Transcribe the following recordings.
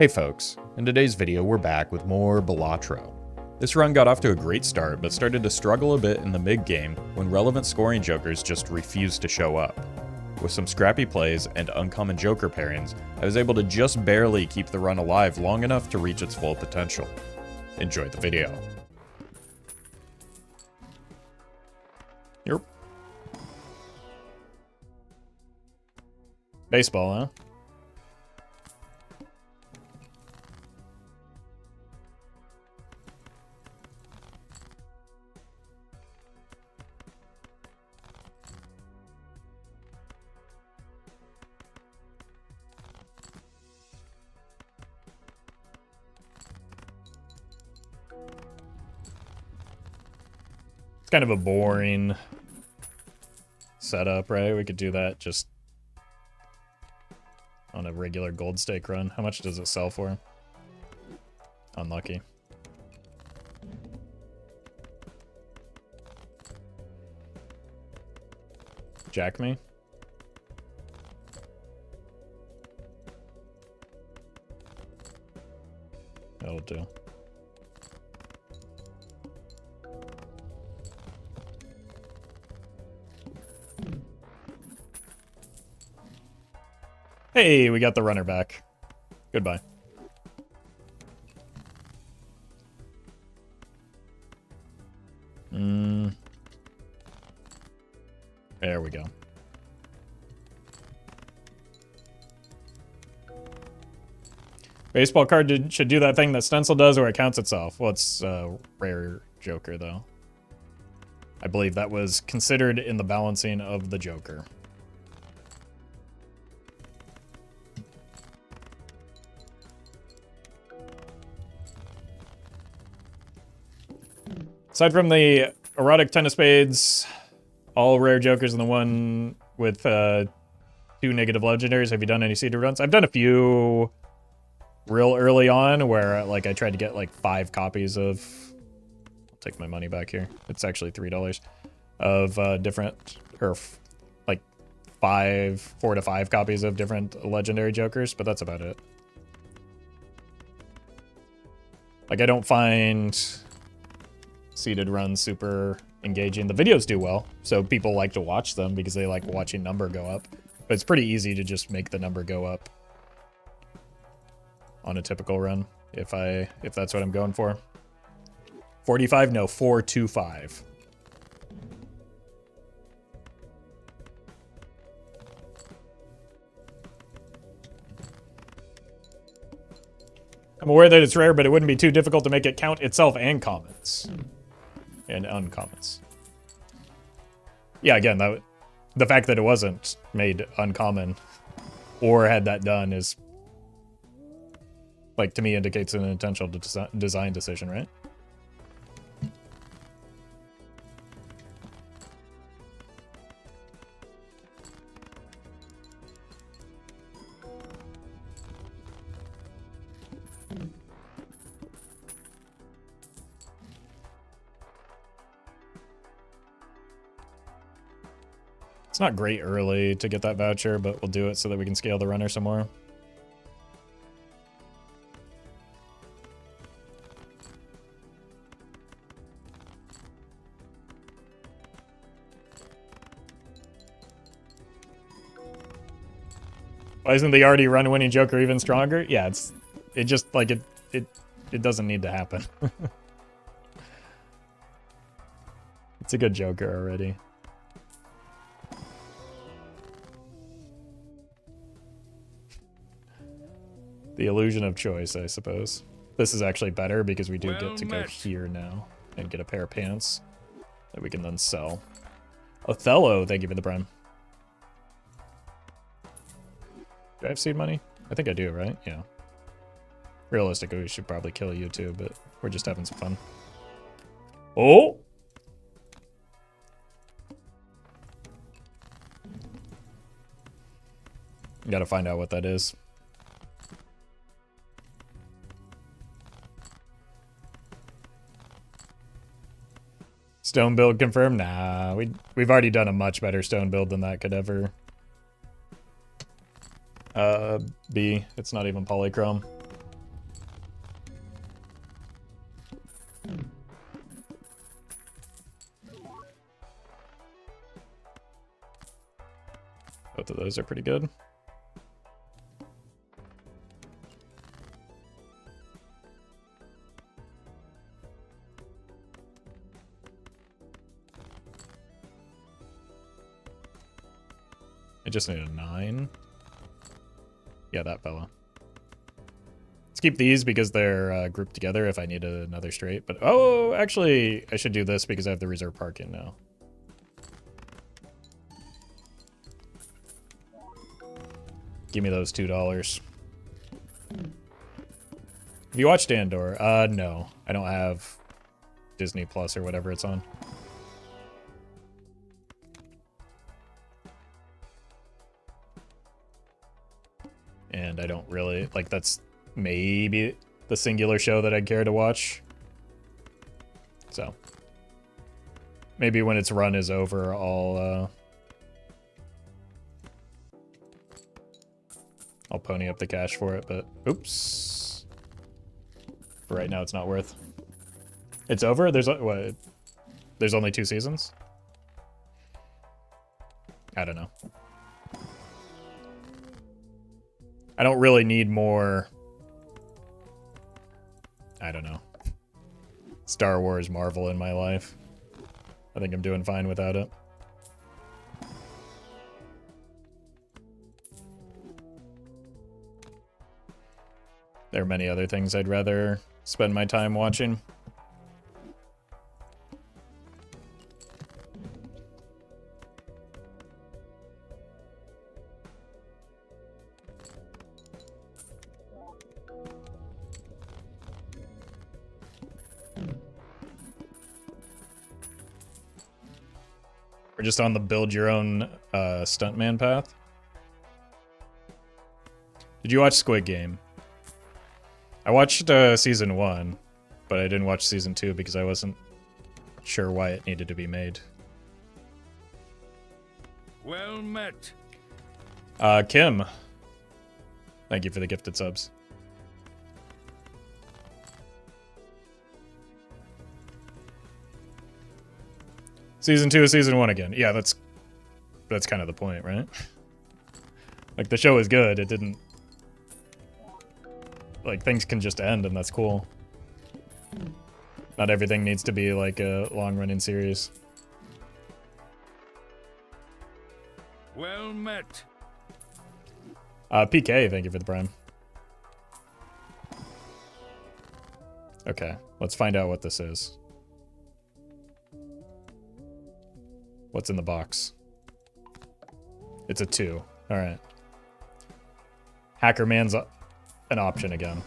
Hey folks, in today's video we're back with more Balatro. This run got off to a great start, but started to struggle a bit in the mid-game when relevant scoring jokers just refused to show up. With some scrappy plays and uncommon joker pairings, I was able to just barely keep the run alive long enough to reach its full potential. Enjoy the video. Yep. Baseball, huh? Kind of a boring setup, right? We could do that just on a regular gold stake run. How much does it sell for? Unlucky. Jack me? That'll do. Hey, we got the runner back. Goodbye. There we go. Baseball card should do that thing that Stencil does where it counts itself. Well, it's rare Joker, though. I believe that was considered in the balancing of the Joker. Aside from the erotic Ten of Spades, all rare jokers, and the one with 2 negative legendaries, have you done any seeded runs? I've done a few real early on where like I tried to get like 5 copies of... I'll take my money back here. It's actually $3 of different, or like 4 to 5 copies of different legendary jokers, but that's about it. Like I don't find seeded runs super engaging. The videos do well, so people like to watch them because they like watching number go up. But it's pretty easy to just make the number go up on a typical run if that's what I'm going for. 45? No, 425. I'm aware that it's rare, but it wouldn't be too difficult to make it count itself and commons. And uncommons. Yeah, again, the fact that it wasn't made uncommon or had that done is, like, to me indicates an intentional design decision, right? It's not great early to get that voucher, but we'll do it so that we can scale the runner some more. Why isn't the already run-winning Joker even stronger? Yeah, it just like it doesn't need to happen. It's a good Joker already. The illusion of choice, I suppose. This is actually better because we do get to go here now and get a pair of pants that we can then sell. Othello, thank you for the prime. Do I have seed money? I think I do, right? Yeah. Realistically, we should probably kill you too, but we're just having some fun. Oh! Gotta find out what that is. Stone build confirmed? Nah, we've already done a much better stone build than that could ever be. It's not even polychrome. Both of those are pretty good. I just need a 9. Yeah, that fella. Let's keep these because they're grouped together if I need another straight. But, oh, actually, I should do this because I have the reserve parking now. Give me those $2. Have you watched Andor? No. I don't have Disney Plus or whatever it's on. And I don't really, like, that's maybe the singular show that I'd care to watch. So. Maybe when its run is over, I'll pony up the cash for it, but oops. For right now, it's not worth. It's over? There's what? There's only 2 seasons? I don't know. I don't really need more. I don't know. Star Wars Marvel in my life. I think I'm doing fine without it. There are many other things I'd rather spend my time watching. We're just on the build your own stuntman path. Did you watch Squid Game? I watched season 1, but I didn't watch season 2 because I wasn't sure why it needed to be made. Well met. Kim. Thank you for the gifted subs. Season 2 is season 1 again. Yeah, that's kind of the point, right? Like, the show is good. It didn't... Like, things can just end, and that's cool. Not everything needs to be, like, a long-running series. Well met. PK, thank you for the prime. Okay, let's find out what this is. What's in the box? It's a 2. Alright. Hacker Man's an option again.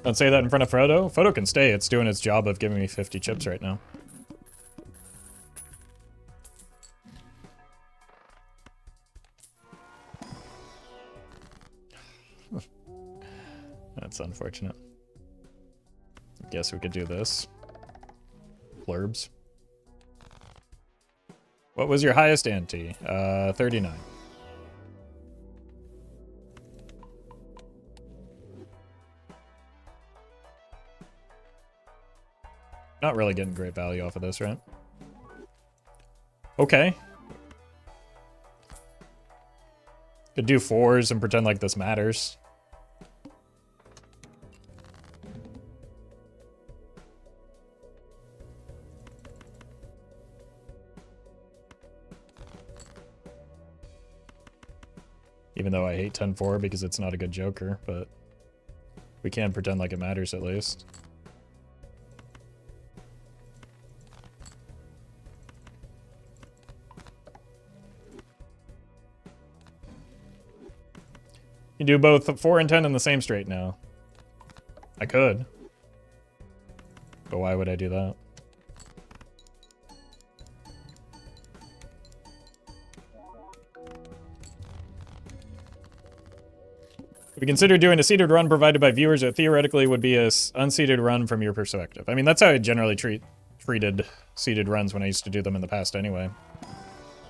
Don't say that in front of Frodo. Frodo can stay. It's doing its job of giving me 50 chips right now. That's unfortunate. Guess we could do this. Blurbs. What was your highest ante? 39. Not really getting great value off of this, right? Okay. Could do 4s and pretend like this matters. Even though I hate 10-4 because it's not a good joker, but we can pretend like it matters at least. You do both 4 and 10 in the same straight now. I could. But why would I do that? We consider doing a seeded run provided by viewers that theoretically would be a unseeded run from your perspective. I mean, that's how I generally treated seeded runs when I used to do them in the past anyway.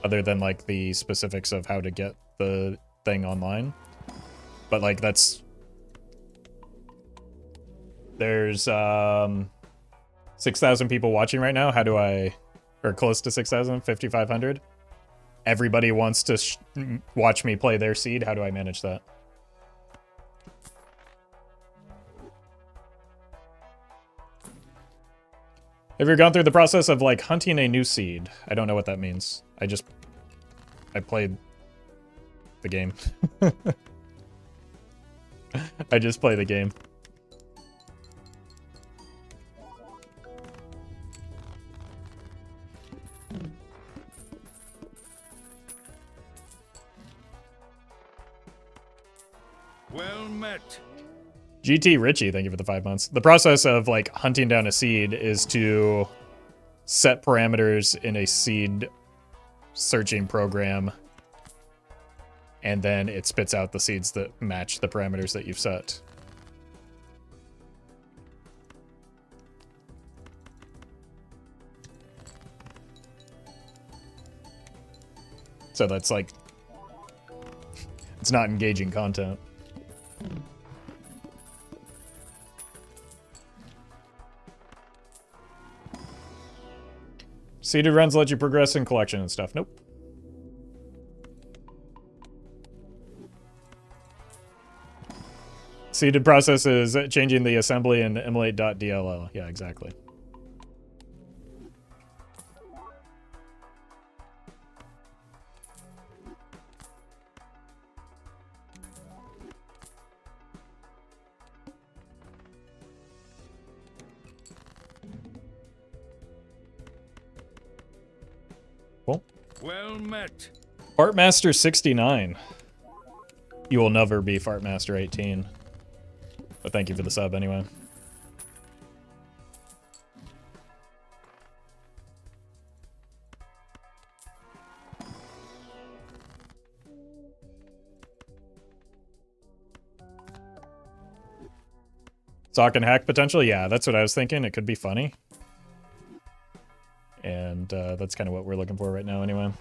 Other than, like, the specifics of how to get the thing online. But, like, that's... There's, 6,000 people watching right now. How do I... Or close to 6,000, 5,500. Everybody wants to watch me play their seed. How do I manage that? Have you ever gone through the process of, like, hunting a new seed? I don't know what that means. I played the game. I just play the game. Well met. GT Richie, thank you for the 5 months. The process of, like, hunting down a seed is to set parameters in a seed searching program, and then it spits out the seeds that match the parameters that you've set. So that's like, it's not engaging content. Seeded runs let you progress in collection and stuff. Nope. Seeded process is changing the assembly in emulate.dll. Yeah, exactly. Cool. Well met. Fartmaster 69. You will never be Fartmaster 18. But thank you for the sub anyway. Sock and hack potential? Yeah, that's what I was thinking. It could be funny. And that's kind of what we're looking for right now anyway.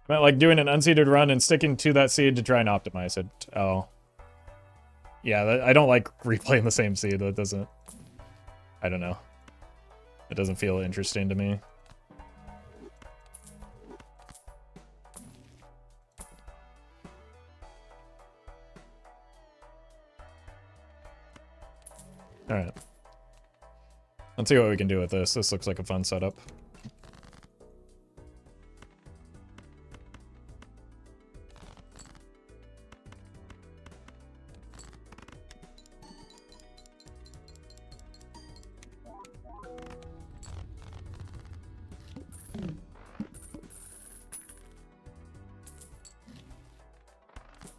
But like doing an unseeded run and sticking to that seed to try and optimize it. Oh. Yeah, I don't like replaying the same seed. That doesn't... I don't know. It doesn't feel interesting to me. Alright. Let's see what we can do with this. This looks like a fun setup.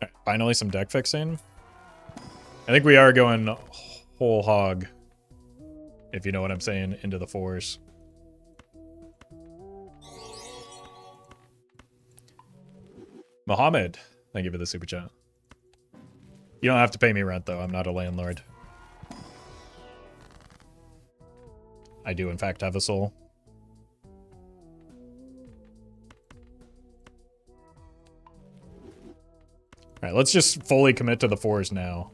Alright, finally some deck fixing. I think we are going whole hog, if you know what I'm saying, into the fours. Mohammed, thank you for the super chat. You don't have to pay me rent, though. I'm not a landlord. I do, in fact, have a soul. Alright, let's just fully commit to the fours now.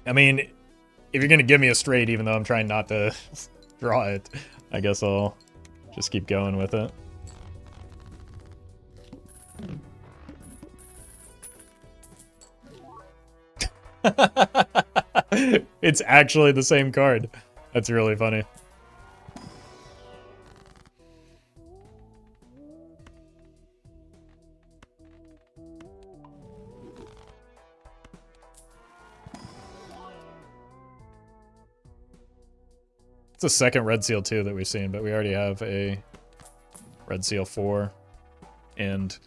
I mean, if you're going to give me a straight, even though I'm trying not to draw it, I guess I'll just keep going with it. It's actually the same card. That's really funny. It's a second red seal too that we've seen, but we already have a red seal 4 and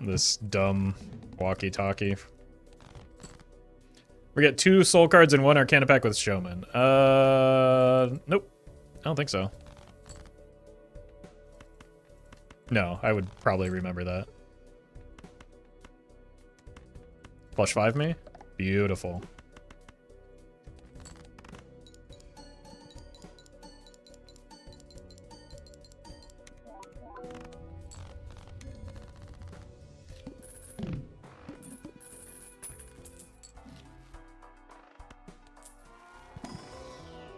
this dumb walkie-talkie. We get 2 soul cards and 1 Arcana pack with Showman. Nope. I don't think so. No, I would probably remember that. Plus 5 me? Beautiful.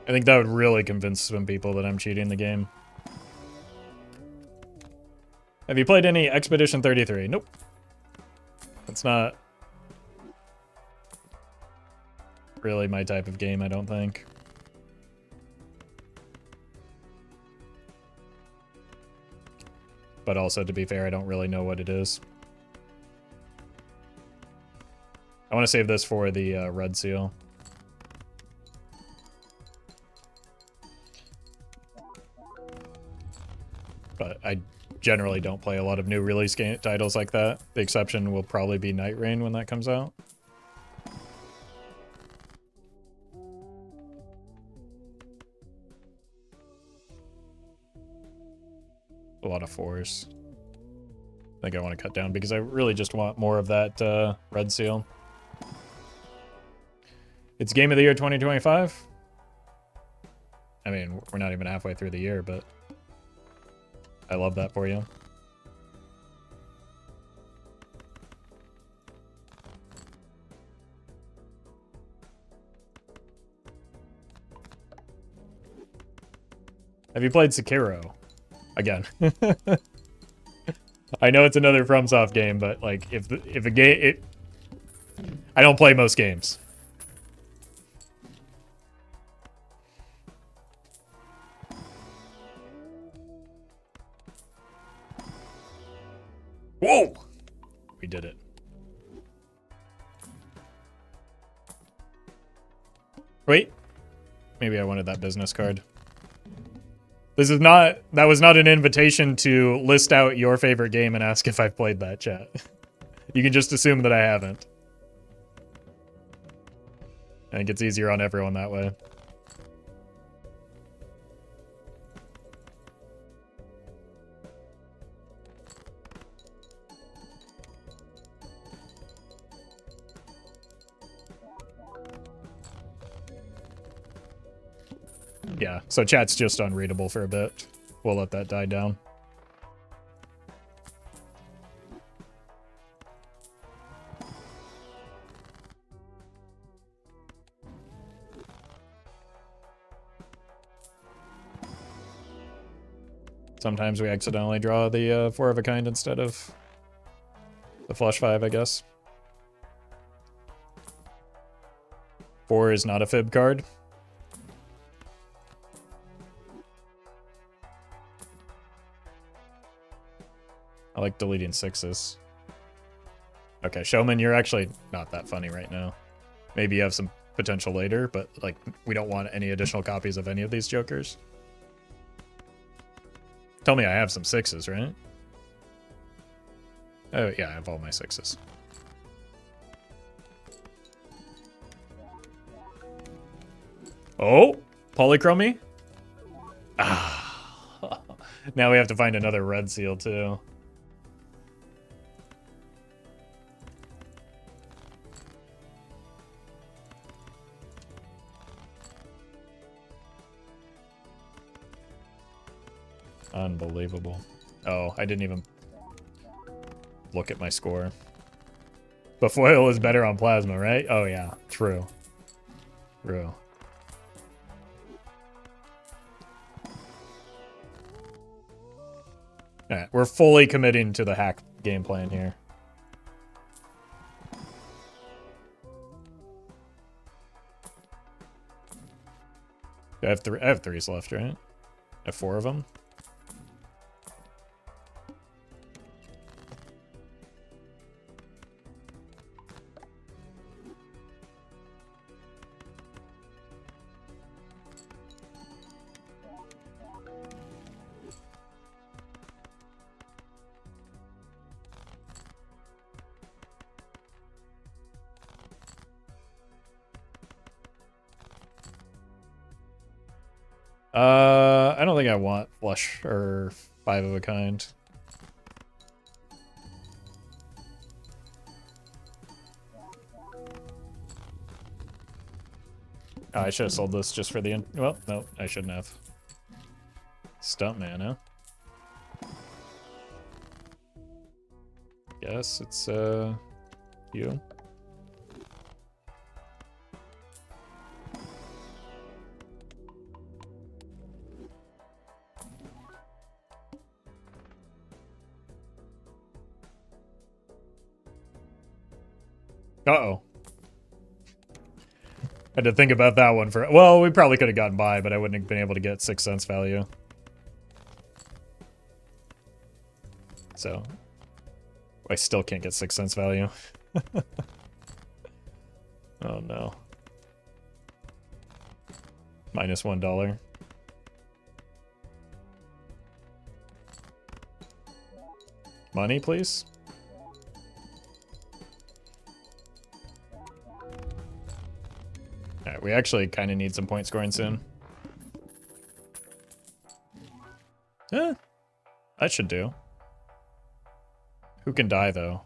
I think that would really convince some people that I'm cheating the game. Have you played any Expedition 33? Nope. That's not really my type of game, I don't think. But also, to be fair, I don't really know what it is. I want to save this for the red seal. But I generally don't play a lot of new release game titles like that. The exception will probably be Night Rain when that comes out. A lot of 4s. I think I want to cut down because I really just want more of that red seal. It's Game of the Year 2025. I mean, we're not even halfway through the year, but I love that for you. Have you played Sekiro? Again. I know it's another FromSoft game, but like if a game I don't play most games. Whoa! We did it. Wait. Maybe I wanted that business card. This is not, that was not an invitation to list out your favorite game and ask if I've played that, chat. You can just assume that I haven't. I think it's easier on everyone that way. Yeah, so chat's just unreadable for a bit. We'll let that die down. Sometimes we accidentally draw the 4 of a kind instead of the flush 5, I guess. 4 is not a fib card. I like deleting 6s. Okay, Showman, you're actually not that funny right now. Maybe you have some potential later, but like we don't want any additional copies of any of these jokers. Tell me I have some 6s, right? Oh yeah, I have all my 6s. Oh, polychromy? Ah. Now we have to find another red seal too. Unbelievable. Oh, I didn't even look at my score. But foil is better on plasma, right? Oh yeah, true. True. Alright, we're fully committing to the hack game plan here. I have 3s left, right? I have 4 of them. I don't think I want flush or 5 of a kind. Oh, I should have sold this just for the... Well, no, I shouldn't have. Stuntman, huh? Guess it's, you. Uh-oh. Had to think about that one for... Well, we probably could have gotten by, but I wouldn't have been able to get 6 cents value. So... I still can't get 6 cents value. Oh no. Minus $1. Money, please. Alright, we actually kind of need some point scoring soon. That should do. Who can die, though?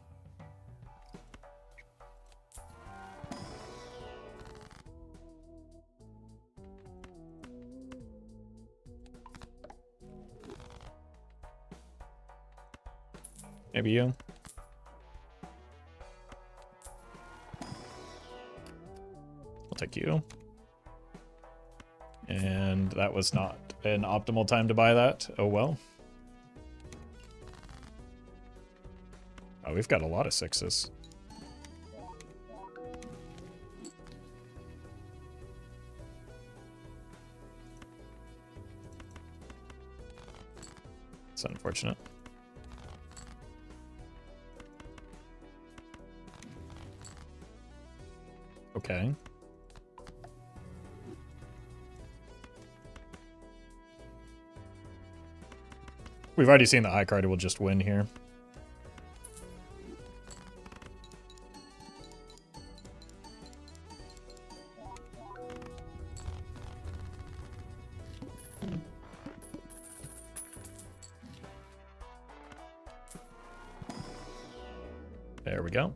Maybe you? I'll take you. And that was not an optimal time to buy that. Oh well. Oh, we've got a lot of 6s. It's unfortunate. Okay. We've already seen the high card will just win here. There we go.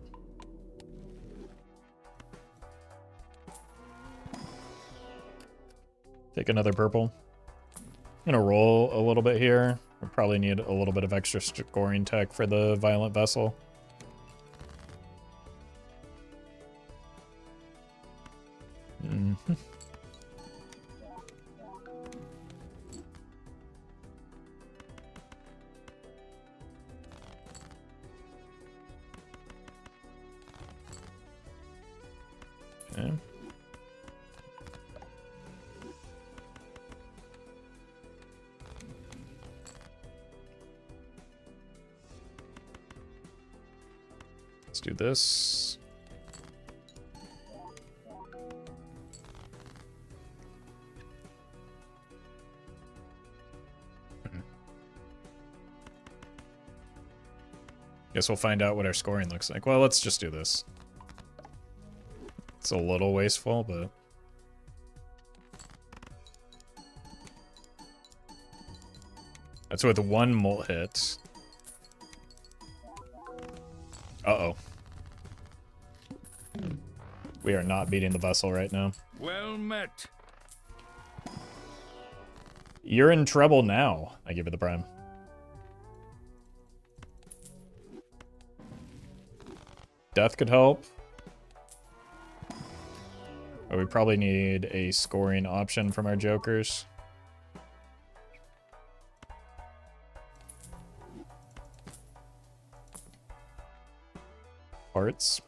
Take another purple. I'm gonna roll a little bit here. We probably need a little bit of extra scoring tech for the Violent Vessel. Mm-hmm. Okay. Let's do this. Guess we'll find out what our scoring looks like. Well, let's just do this. It's a little wasteful, but... That's with 1 molt hit. Uh-oh. We are not beating the vessel right now. Well met. You're in trouble now. I give it the prime. Death could help. But we probably need a scoring option from our jokers. Parts.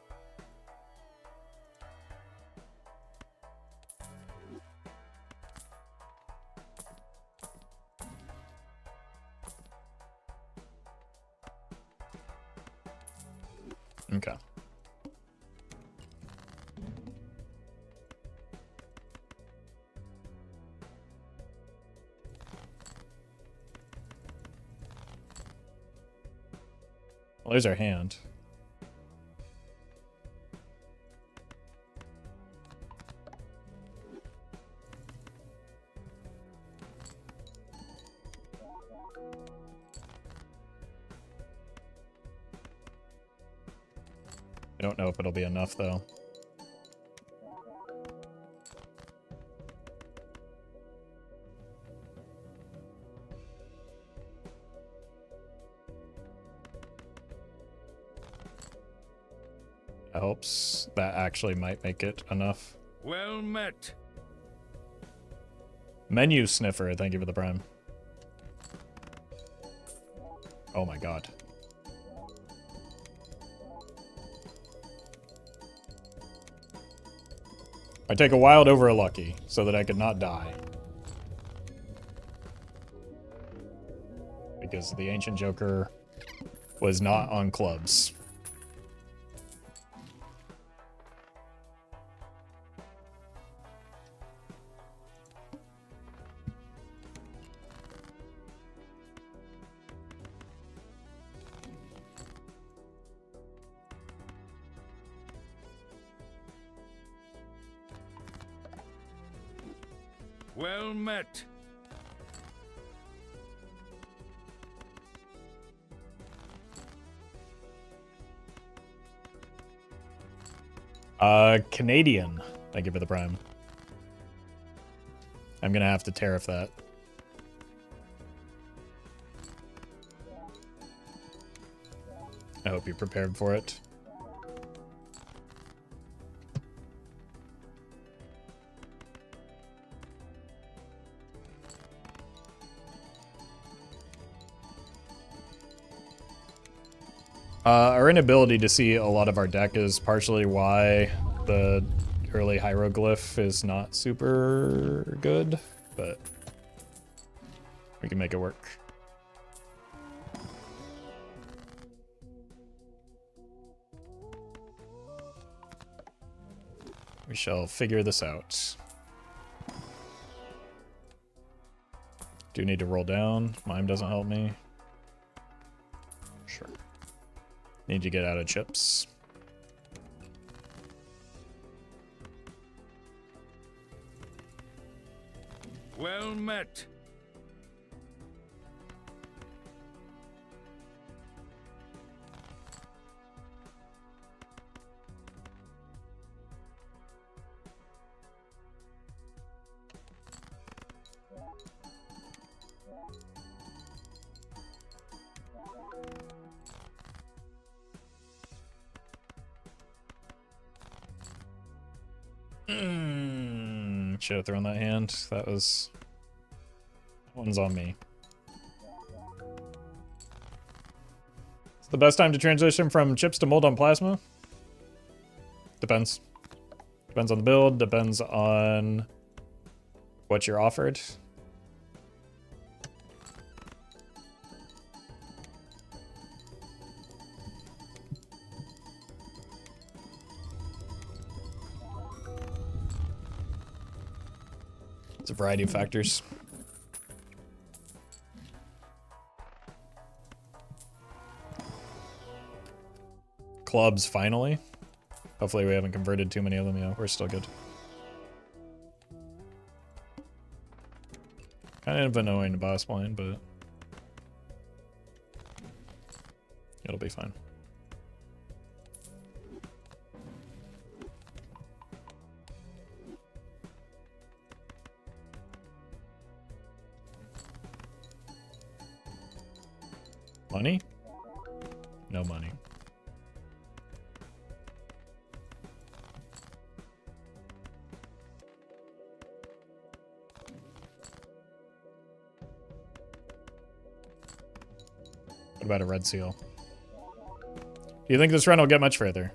Okay. Well, there's our hand. I don't know if it'll be enough, though. That helps. That actually might make it enough. Well met. Menu sniffer, thank you for the prime. Oh my god. I take a wild over a lucky, so that I could not die. Because the Ancient Joker was not on clubs. Well met. Canadian. Thank you for the prime. I'm gonna have to tariff that. I hope you're prepared for it. Our inability to see a lot of our deck is partially why the early hieroglyph is not super good, but we can make it work. We shall figure this out. Do need to roll down. Mime doesn't help me. Sure. Need to get out of chips. Well met. Should have thrown that hand. That one's on me. It's the best time to transition from chips to mold on plasma? Depends. Depends on the build, depends on what you're offered. It's a variety of factors. Clubs, finally. Hopefully we haven't converted too many of them. Yeah, we're still good. Kind of annoying boss blind, but it'll be fine. Money? No money. What about a red seal? Do you think this run will get much further?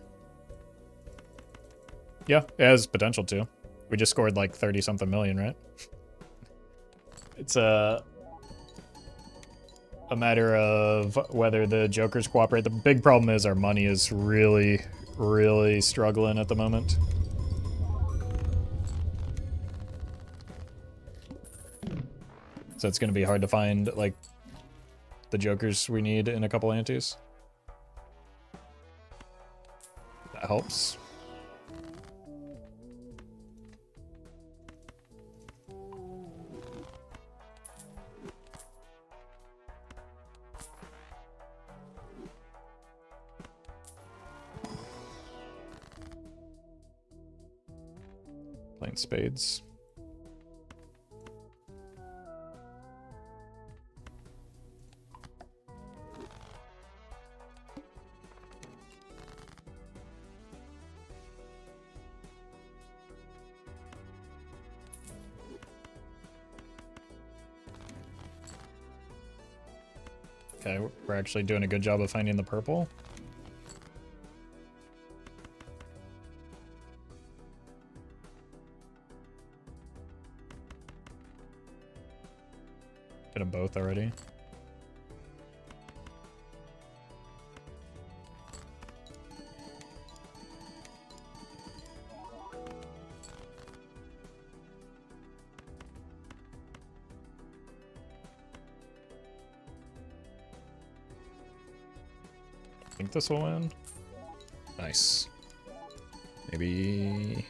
Yeah, it has potential to. We just scored like 30-something million, right? It's a matter of whether the jokers cooperate. The big problem is our money is really, really struggling at the moment. So it's going to be hard to find, like, the jokers we need in a couple antes. That helps. And spades. Okay, we're actually doing a good job of finding the purple. Get them both already. I think this will win. Nice. Maybe...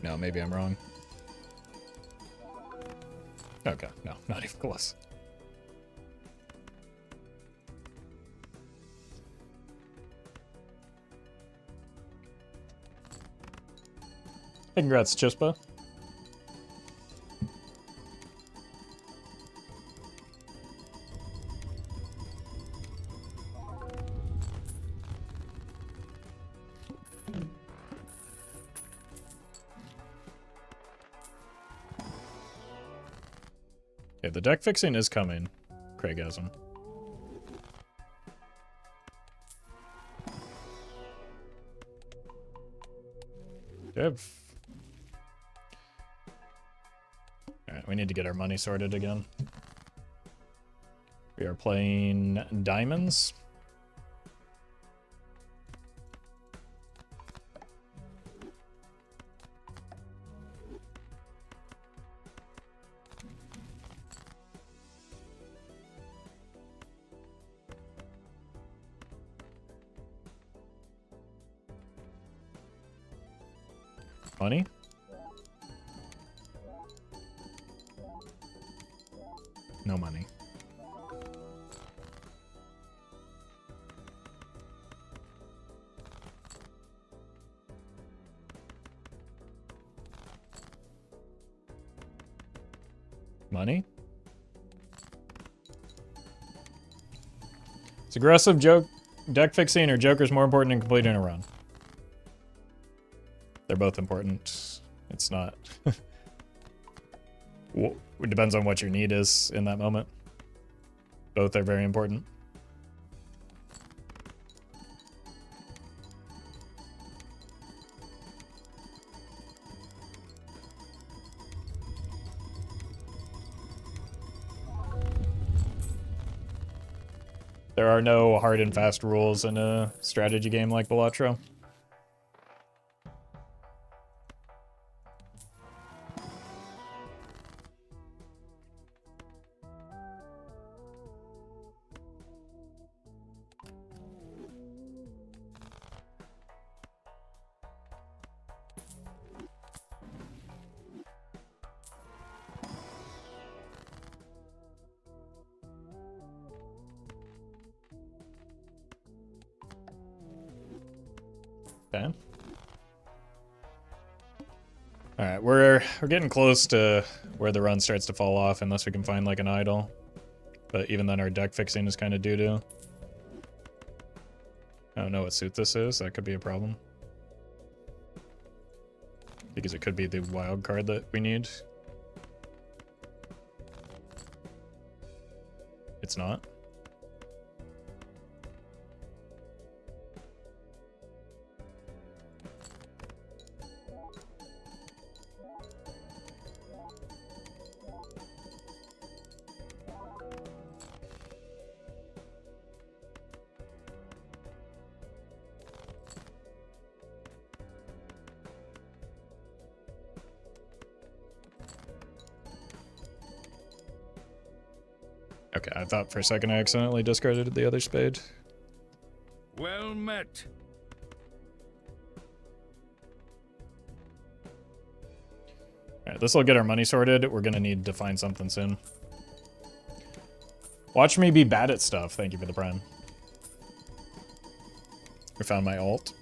No, maybe I'm wrong. Okay, no, not even close. Congrats, Chispa. Okay, the deck fixing is coming, Craigasm. Alright, we need to get our money sorted again. We are playing diamonds. Money? No money. Money? It's aggressive deck fixing or Joker's more important than completing a run. They're both important. It's not... It depends on what your need is in that moment. Both are very important. There are no hard and fast rules in a strategy game like Balatro. Okay. Alright, we're getting close to where the run starts to fall off unless we can find like an idol. But even then our deck fixing is kind of doo-doo. I don't know what suit this is, that could be a problem. Because it could be the wild card that we need. It's not. Okay, I thought for a second I accidentally discarded the other spade. Well met. Alright, this will get our money sorted. We're gonna need to find something soon. Watch me be bad at stuff. Thank you for the prime. I found my alt.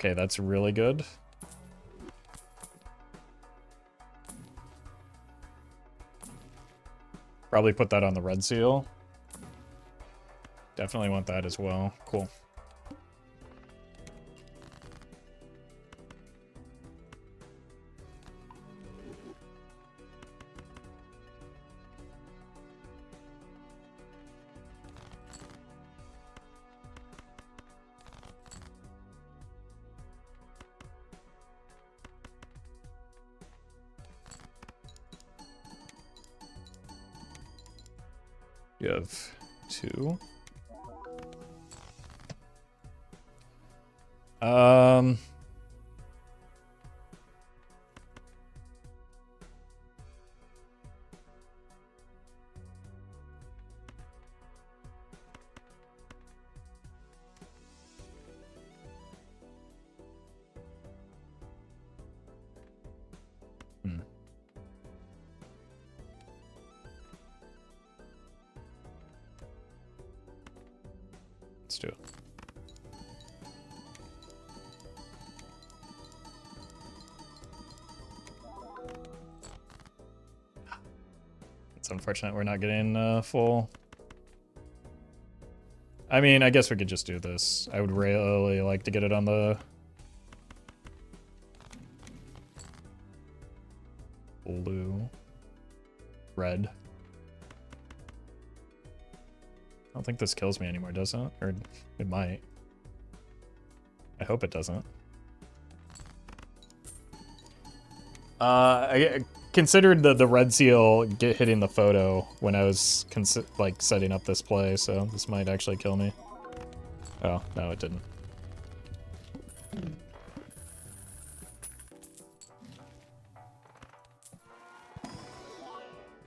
Okay, that's really good. Probably put that on the red seal. Definitely want that as well. Cool. You have 2. Let's do it. It's unfortunate we're not getting full. I mean, I guess we could just do this. I would really like to get it on the blue, red. I don't think this kills me anymore, does it? Or it might. I hope it doesn't. I considered the red seal hitting the photo when I was like setting up this play, so this might actually kill me. Oh, no, it didn't.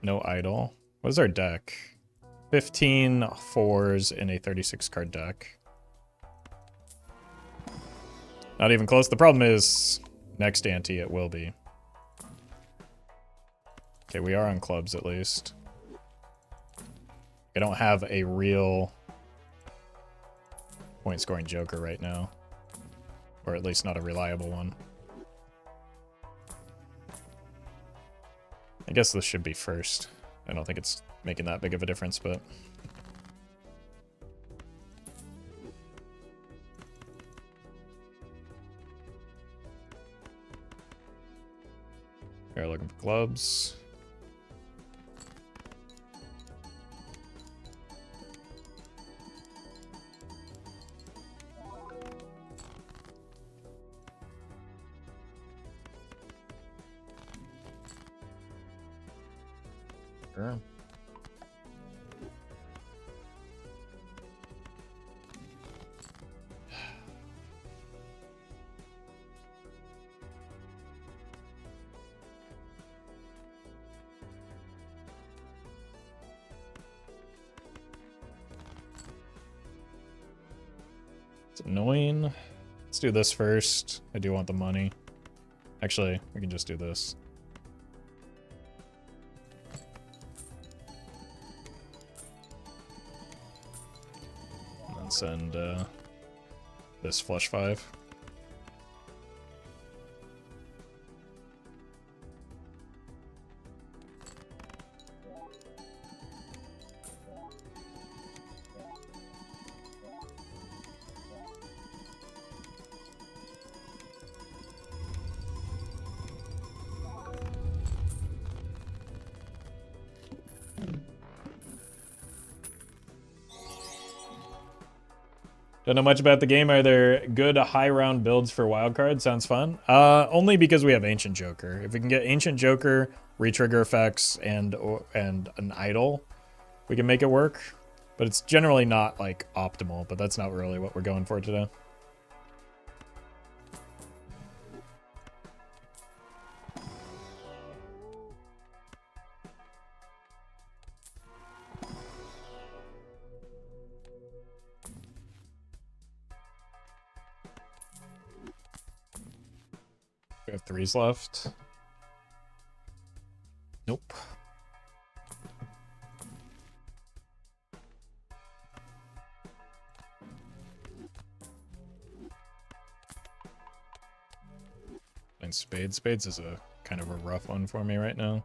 No idol. What is our deck? 15 4s in a 36 card deck. Not even close. The problem is next ante it will be. Okay, we are on clubs at least. I don't have a real point scoring joker right now. Or at least not a reliable one. I guess this should be first. I don't think it's making that big of a difference, but... We're looking for clubs. Sure. It's annoying. Let's do this first. I do want the money. Actually, we can just do this. And then send this flush 5. Don't know much about the game. Are there good high round builds for wildcard? Sounds fun. Only because we have Ancient Joker. If we can get Ancient Joker, retrigger effects, and an idol, we can make it work. But it's generally not like optimal. But that's not really what we're going for today. We have 3s left. Nope. playing spades. Spades is a kind of a rough one for me right now.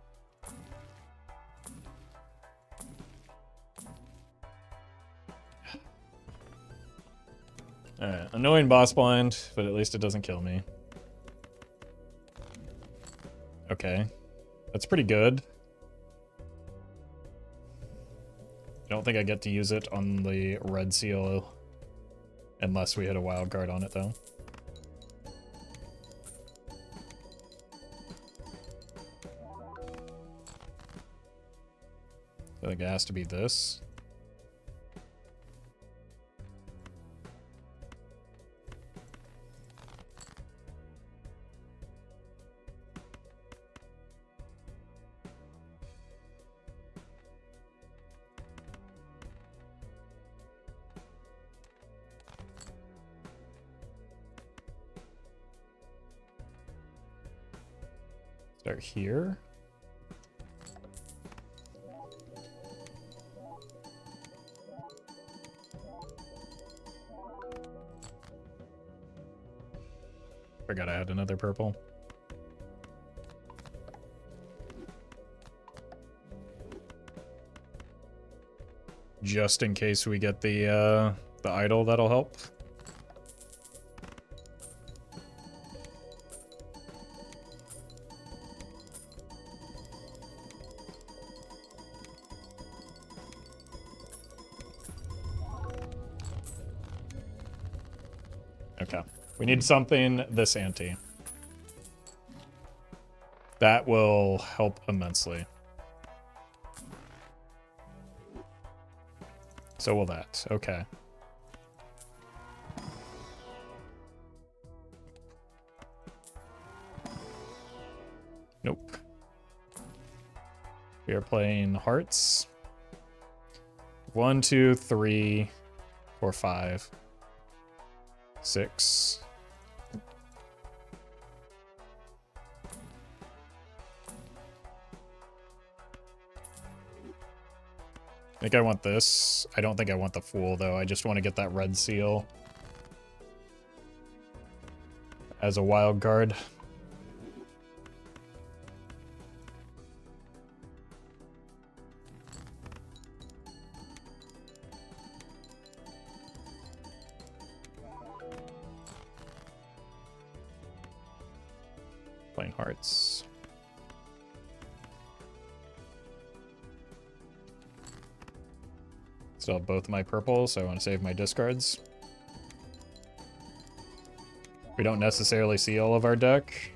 Alright, annoying boss blind, but at least it doesn't kill me. Okay. That's pretty good. I don't think I get to use it on the red seal unless we hit a wild card on it, though. I think it has to be this. Start here. Forgot I had another purple. Just in case we get the idol, that'll help. Okay. We need something this ante. That will help immensely. So will that. Okay. Nope. We are playing hearts. 1, 2, 3, 4, 5, 6. I think I want this. I don't think I want the Fool, though. I just want to get that red seal as a wild card. Playing hearts. Still have both my purples, so I want to save my discards. We don't necessarily see all of our deck.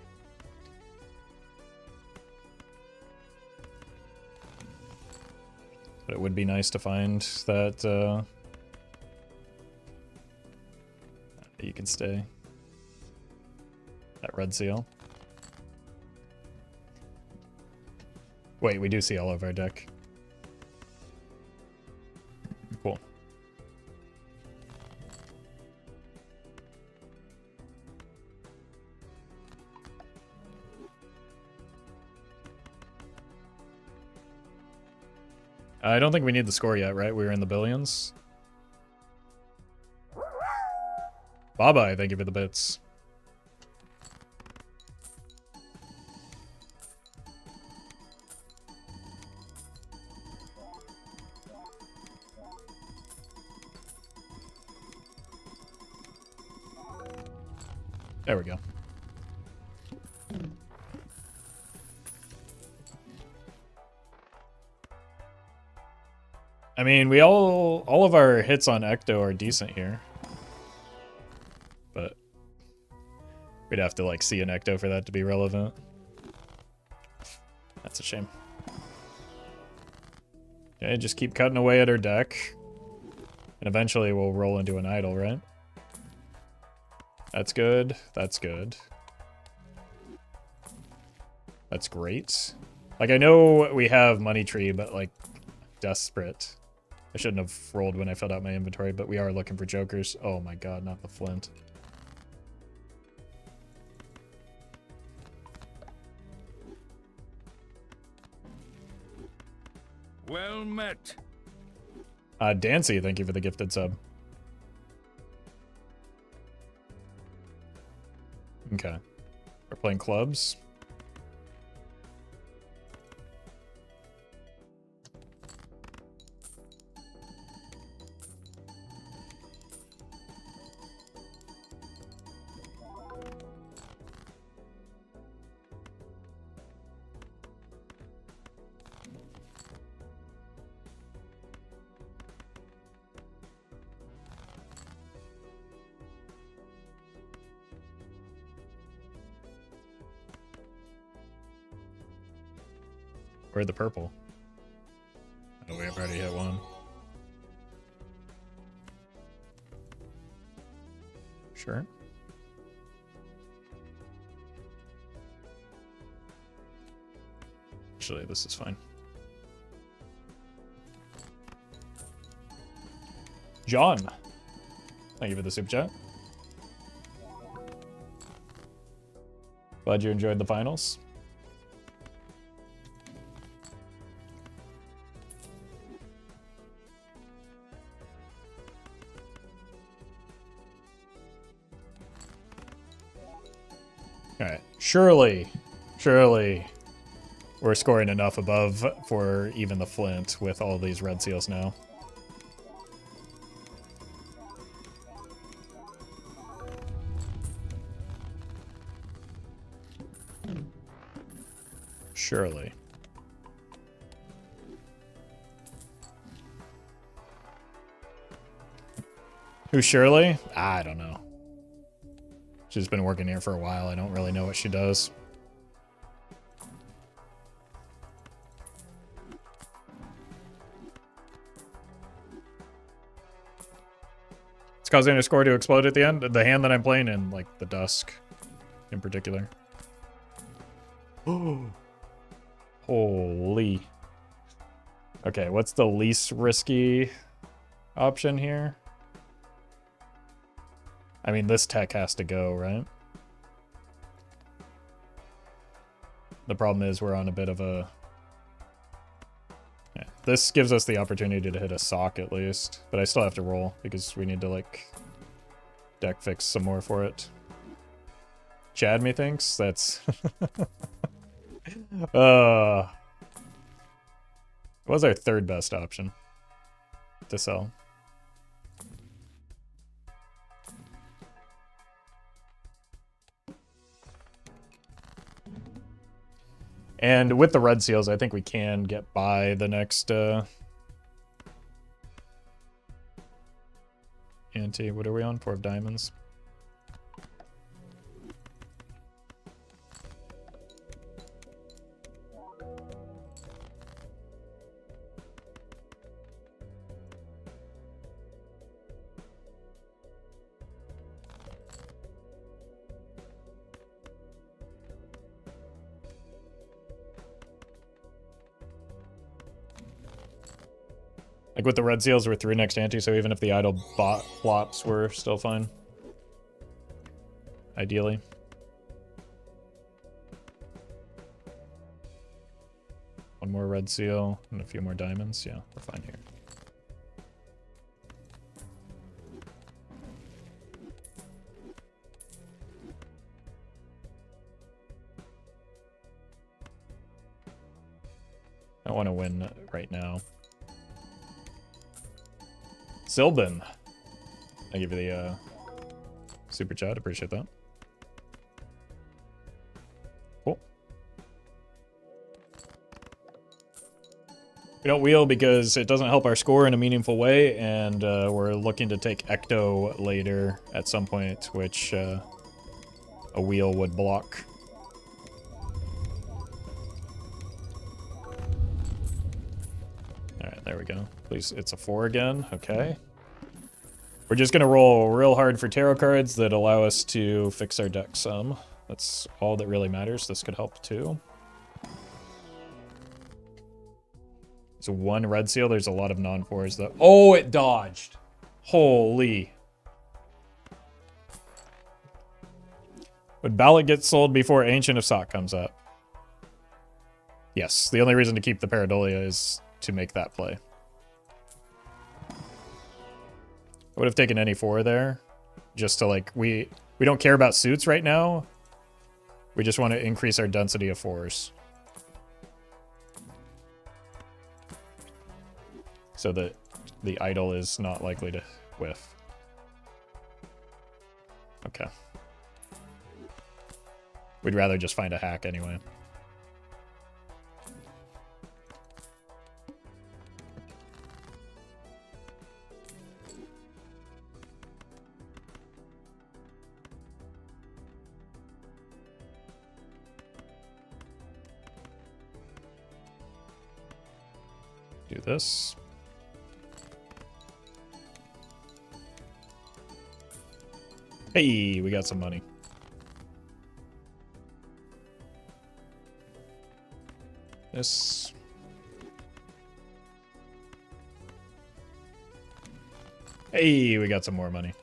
But it would be nice to find that you can stay. That red seal. Wait, we do see all of our deck. Cool. I don't think we need the score yet, right? We were in the billions. Bye-bye, thank you for the bits. There we go. I mean, we all of our hits on Ecto are decent here. But we'd have to like see an Ecto for that to be relevant. That's a shame. Okay, just keep cutting away at our deck. And eventually we'll roll into an idol, right? That's good. That's good. That's great. Like, I know we have Money Tree, but, like, desperate. I shouldn't have rolled when I filled out my inventory, but we are looking for jokers. Oh my god, not the flint. Well met. Dancy, thank you for the gifted sub. Okay. We're playing clubs. Where'd the purple? Oh, we have already hit one. Sure. Actually, this is fine. John, thank you for the super chat. Glad you enjoyed the finals. Alright, surely we're scoring enough above for even the flint with all these red seals now. Surely. Who's Shirley? I don't know. She's been working here for a while. I don't really know what she does. It's causing a score to explode at the end. The hand that I'm playing in, like the dusk in particular. Oh. Holy. Okay, what's the least risky option here? I mean, this tech has to go, right? The problem is we're on a bit of a... Yeah, this gives us the opportunity to hit a sock at least, but I still have to roll because we need to, like, deck fix some more for it. Chad, methinks that's... What was our third best option to sell? And with the red seals, I think we can get by the next ante. What are we on? 4 of diamonds. Like with the red seals, we're through next ante, so even if the idle bot flops, we're still fine. Ideally. One more red seal and a few more diamonds. Yeah, we're fine here. I want to win right now. Silbin, I give you the super chat. Appreciate that. Cool. We don't wheel because it doesn't help our score in a meaningful way, and we're looking to take Ecto later at some point, which a wheel would block. Alright, there we go. Please, it's a 4 again. Okay. We're just gonna roll real hard for tarot cards that allow us to fix our deck some. That's all that really matters. This could help too. So 1 red seal. There's a lot of non-4s though. Oh, it dodged. Holy. Would ballot get sold before Ancient of Sock comes up? Yes. The only reason to keep the Pareidolia is to make that play. I would have taken any 4 there, just to like, we don't care about suits right now, We just want to increase our density of 4s. So that the idol is not likely to whiff. Okay. We'd rather just find a hack anyway. Do this. Hey, we got some money. This. Hey, we got some more money.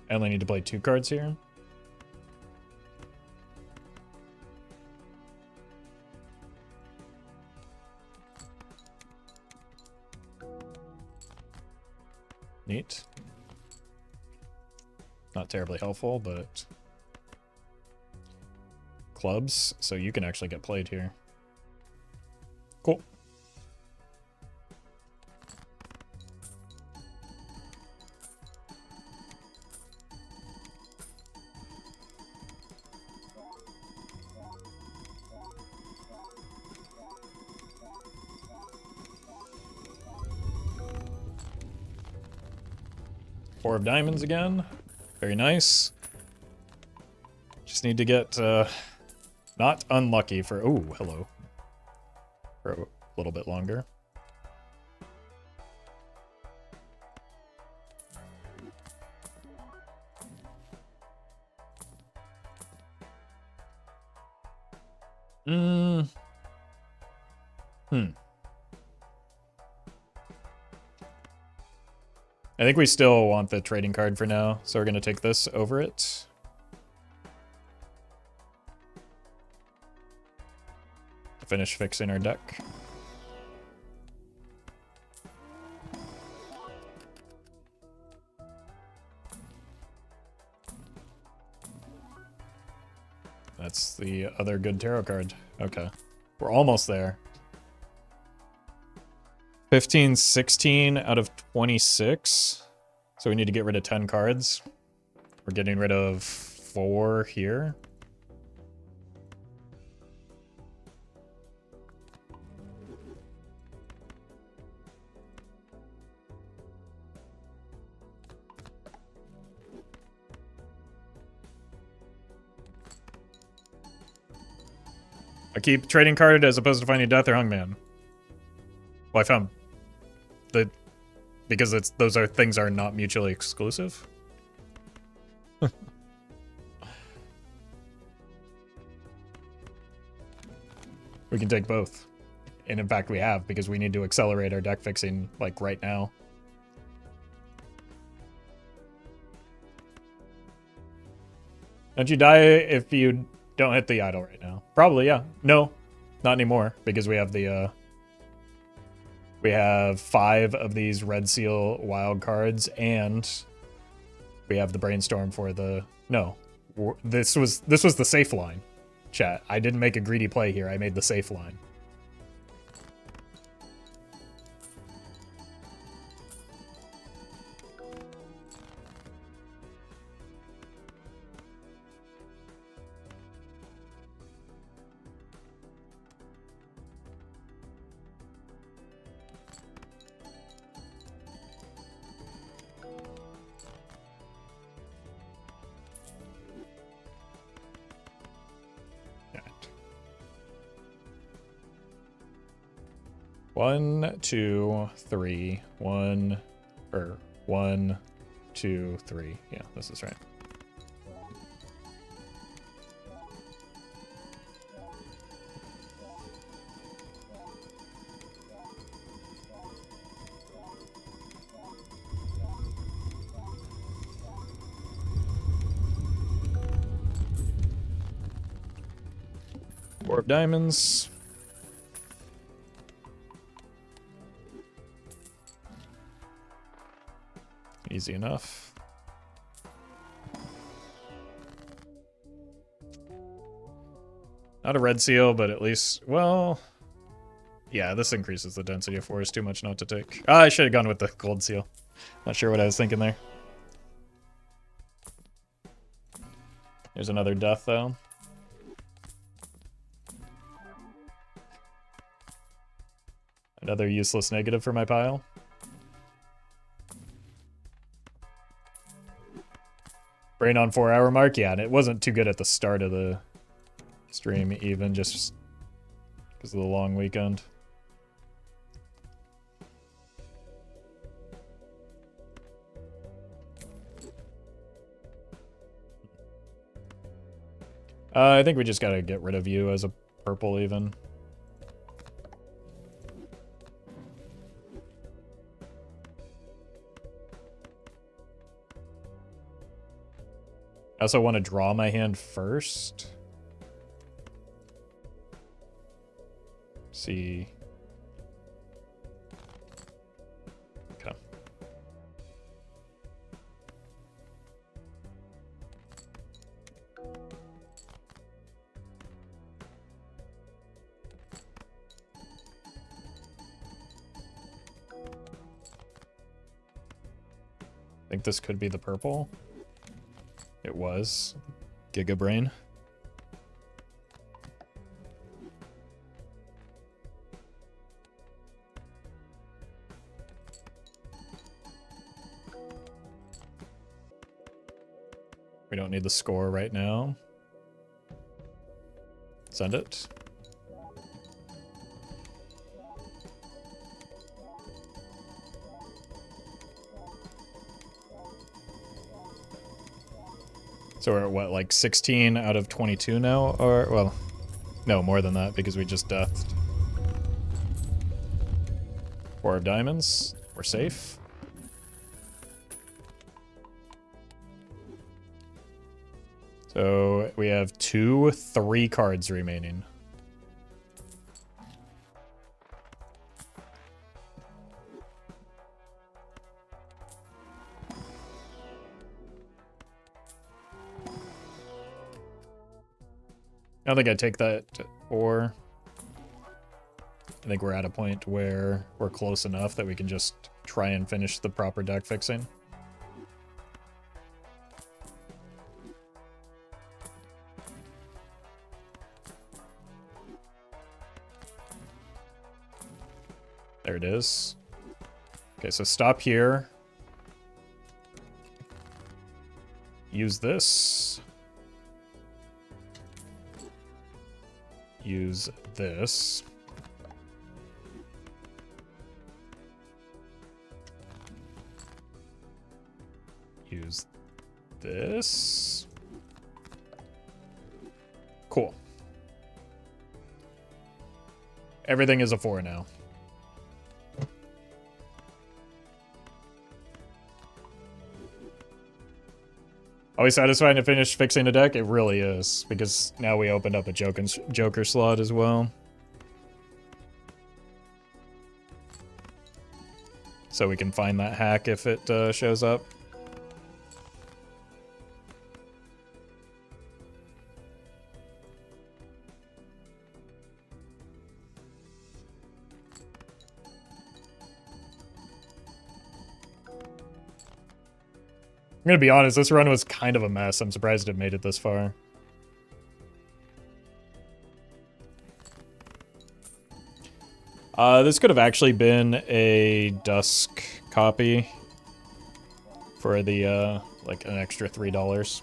I only need to play 2 cards here. Neat. Not terribly helpful, but clubs, so you can actually get played here. Cool. Four of diamonds again. Very nice. Just need to get not unlucky for... Oh, hello. For a little bit longer. I think we still want the trading card for now, so we're going to take this over it. To finish fixing our deck. That's the other good tarot card. Okay. We're almost there. 15, 16 out of 26. So we need to get rid of 10 cards. We're getting rid of 4 here. I keep trading card as opposed to finding death or hangman. Well, I found the because those things are not mutually exclusive. We can take both. And in fact we have, because we need to accelerate our deck fixing like right now. Don't you die if you don't hit the idol right now? Probably, yeah. No, not anymore, because we have the we have 5 of these red seal wild cards, and we have the brainstorm for the... No, this was the safe line, chat. I didn't make a greedy play here. I made the safe line. One, two, three. 1, 2, 3. Yeah, this is right. Four of diamonds. Easy enough. Not a red seal, but at least, well, yeah, this increases the density of 4 is too much not to take. Ah, I should have gone with the gold seal. Not sure what I was thinking there. There's another death, though. Another useless negative for my pile. Brain on 4-hour mark, yeah, and it wasn't too good at the start of the stream, even just because of the long weekend. I think we just gotta get rid of you as a purple, even. I also want to draw my hand first. See. Okay. I think this could be the purple. It was. Giga Brain. We don't need the score right now. Send it. So we're at what, like 16 out of 22 now? Or, well, no, more than that because we just deathed. 4 of diamonds. We're safe. So we have 3 cards remaining. I don't think I'd take that, or I think we're at a point where we're close enough that we can just try and finish the proper deck fixing. There it is. Okay, so stop here. Use this. Use this. Use this. Cool. Everything is a 4 now. Always satisfying to finish fixing a deck? It really is, because now we opened up a Joker slot as well. So we can find that hack if it shows up. I'm gonna be honest, this run was kind of a mess. I'm surprised it made it this far. This could have actually been a Dusk copy for the, like an extra $3.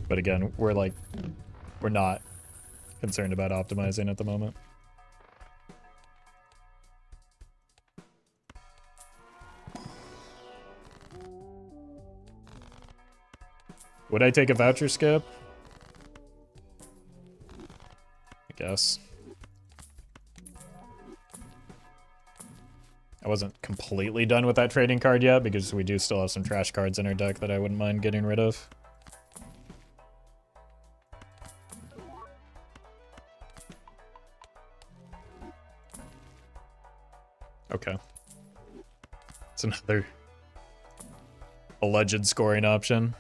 But again, we're not concerned about optimizing at the moment. Would I take a voucher skip? I guess. I wasn't completely done with that trading card yet because we do still have some trash cards in our deck that I wouldn't mind getting rid of. Okay. It's another alleged scoring option.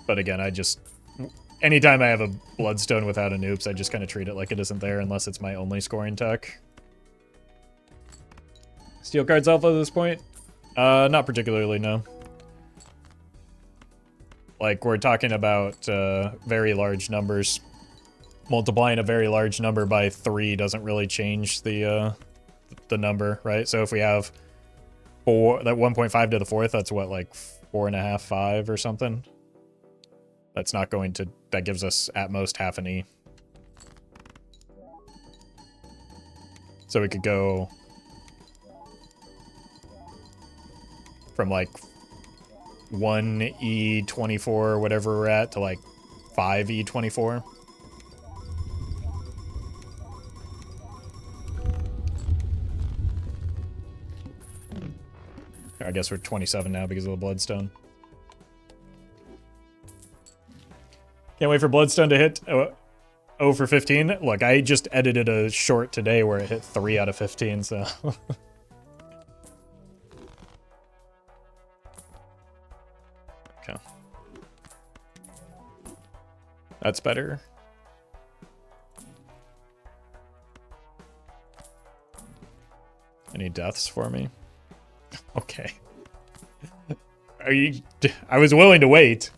But again, anytime I have a Bloodstone without an oops, I just kind of treat it like it isn't there unless it's my only scoring tech. Steel cards alpha at this point? Not particularly, no. Like, we're talking about very large numbers. Multiplying a very large number by 3 doesn't really change the number, right? So if we have 4, that 1.5 to the 4th, that's what, like 4.5, 5 or something? That's not going to, that gives us at most half an E. So we could go from like 1E24, whatever we're at, to like 5E24. I guess we're 27 now because of the Bloodstone. Can't wait for Bloodstone to hit 0 for 15. Look, I just edited a short today where it hit 3 out of 15, so... Okay. That's better. Any deaths for me? Okay. Are you... I was willing to wait.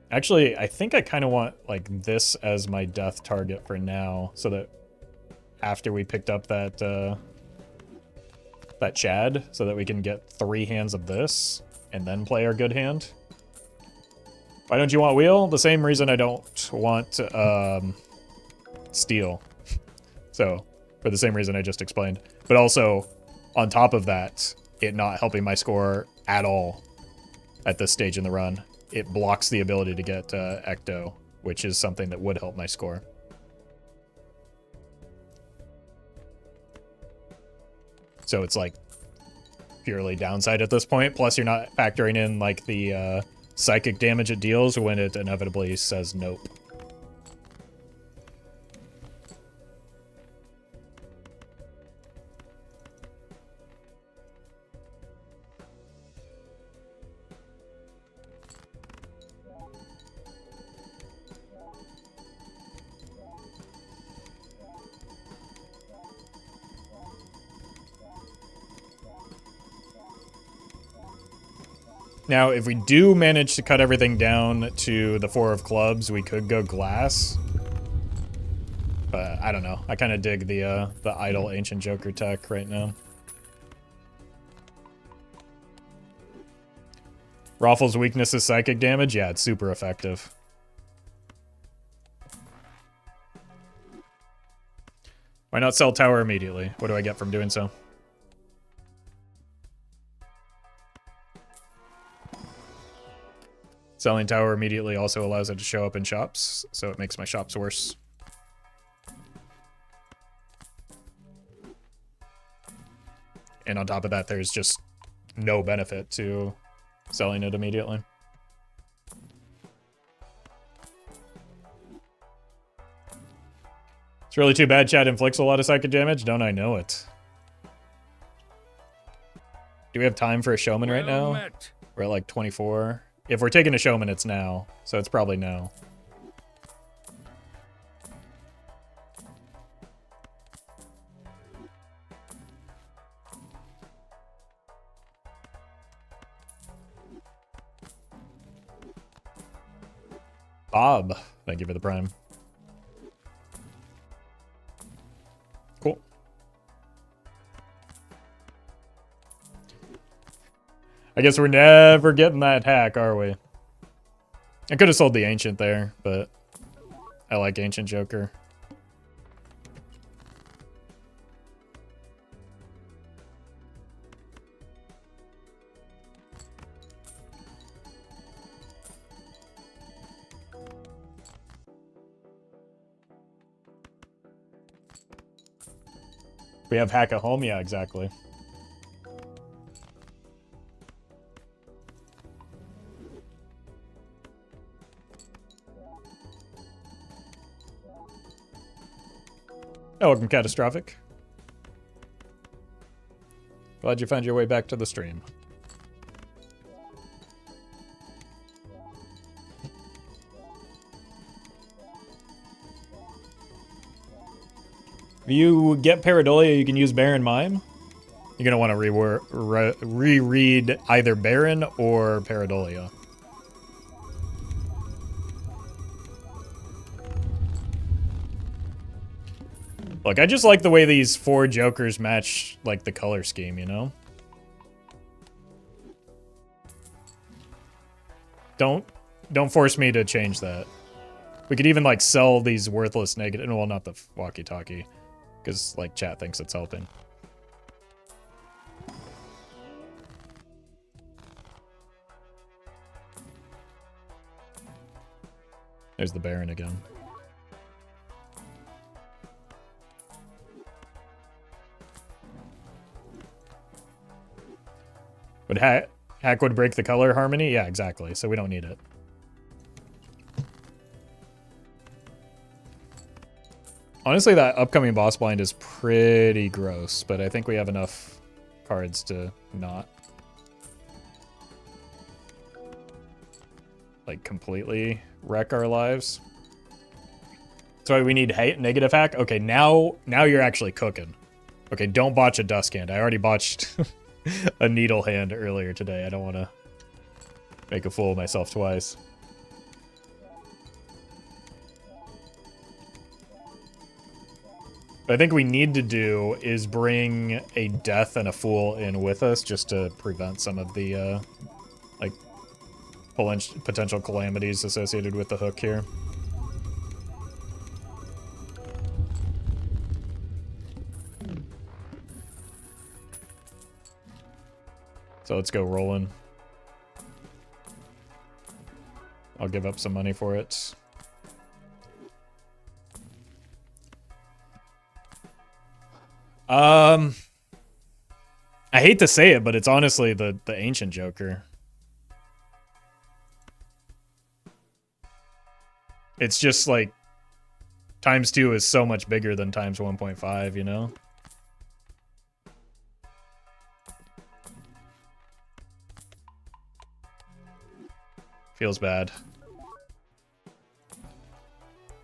Actually, I think I kind of want, like, this as my death target for now, so that after we picked up that, that Chad, so that we can get 3 hands of this, and then play our good hand. Why don't you want wheel? The same reason I don't want, steel. So, for the same reason I just explained. But also, on top of that, it not helping my score at all at this stage in the run. It blocks the ability to get Ecto, which is something that would help my score. So it's like purely downside at this point. Plus you're not factoring in like the psychic damage it deals when it inevitably says nope. Now, if we do manage to cut everything down to the 4 of clubs, we could go glass. But I don't know. I kind of dig the idle Ancient Joker tech right now. Roffle's weakness is psychic damage? Yeah, it's super effective. Why not sell tower immediately? What do I get from doing so? Selling tower immediately also allows it to show up in shops, so it makes my shops worse. And on top of that, there's just no benefit to selling it immediately. It's really too bad Chad inflicts a lot of psychic damage. Don't I know it? Do we have time for a showman right now? Met. We're at like 24. If we're taking a showman, it's now. So it's probably now. Bob, thank you for the prime. Cool. I guess we're never getting that hack, are we? I could have sold the Ancient there, but I like Ancient Joker. We have hack at home? Yeah, exactly. Oh, welcome, Catastrophic. Glad you found your way back to the stream. If you get Pareidolia, you can use Baron Mime. You're going to want to reread either Baron or Pareidolia. Look, I just like the way these 4 jokers match, like, the color scheme, you know? Don't force me to change that. We could even, like, sell these worthless negative... Well, not the walkie-talkie. Because, like, chat thinks it's helping. There's the Baron again. Would hack would break the color harmony? Yeah, exactly. So we don't need it. Honestly, that upcoming boss blind is pretty gross, but I think we have enough cards to not, like, completely wreck our lives. That's why we need negative hack. Okay, now you're actually cooking. Okay, don't botch a dusk hand. I already botched a needle hand earlier today. I don't want to make a fool of myself twice. What I think we need to do is bring a death and a fool in with us just to prevent some of the like potential calamities associated with the hook here. So let's go rolling. I'll give up some money for it. I hate to say it, but it's honestly the Ancient Joker. It's just like ×2 is so much bigger than ×1.5, you know? Feels bad.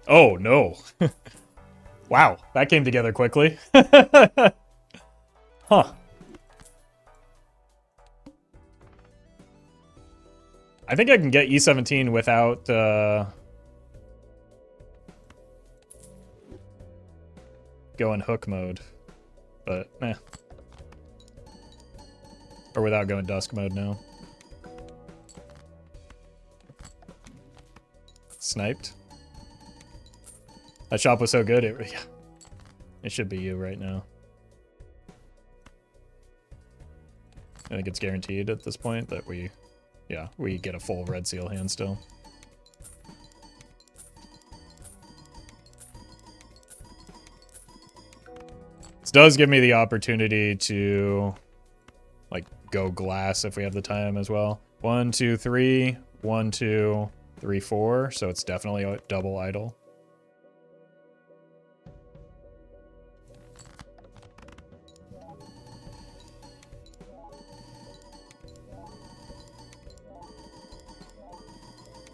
Oh, no. Wow, that came together quickly. Huh. I think I can get E17 without, going hook mode. But, eh. Or without going dusk mode now. Sniped. That shop was so good, it should be you right now. I think it's guaranteed at this point that we get a full red seal hand still. This does give me the opportunity to, like, go glass if we have the time as well. 1, 2, 3, 1, 2, 3, 4. So it's definitely a double idle.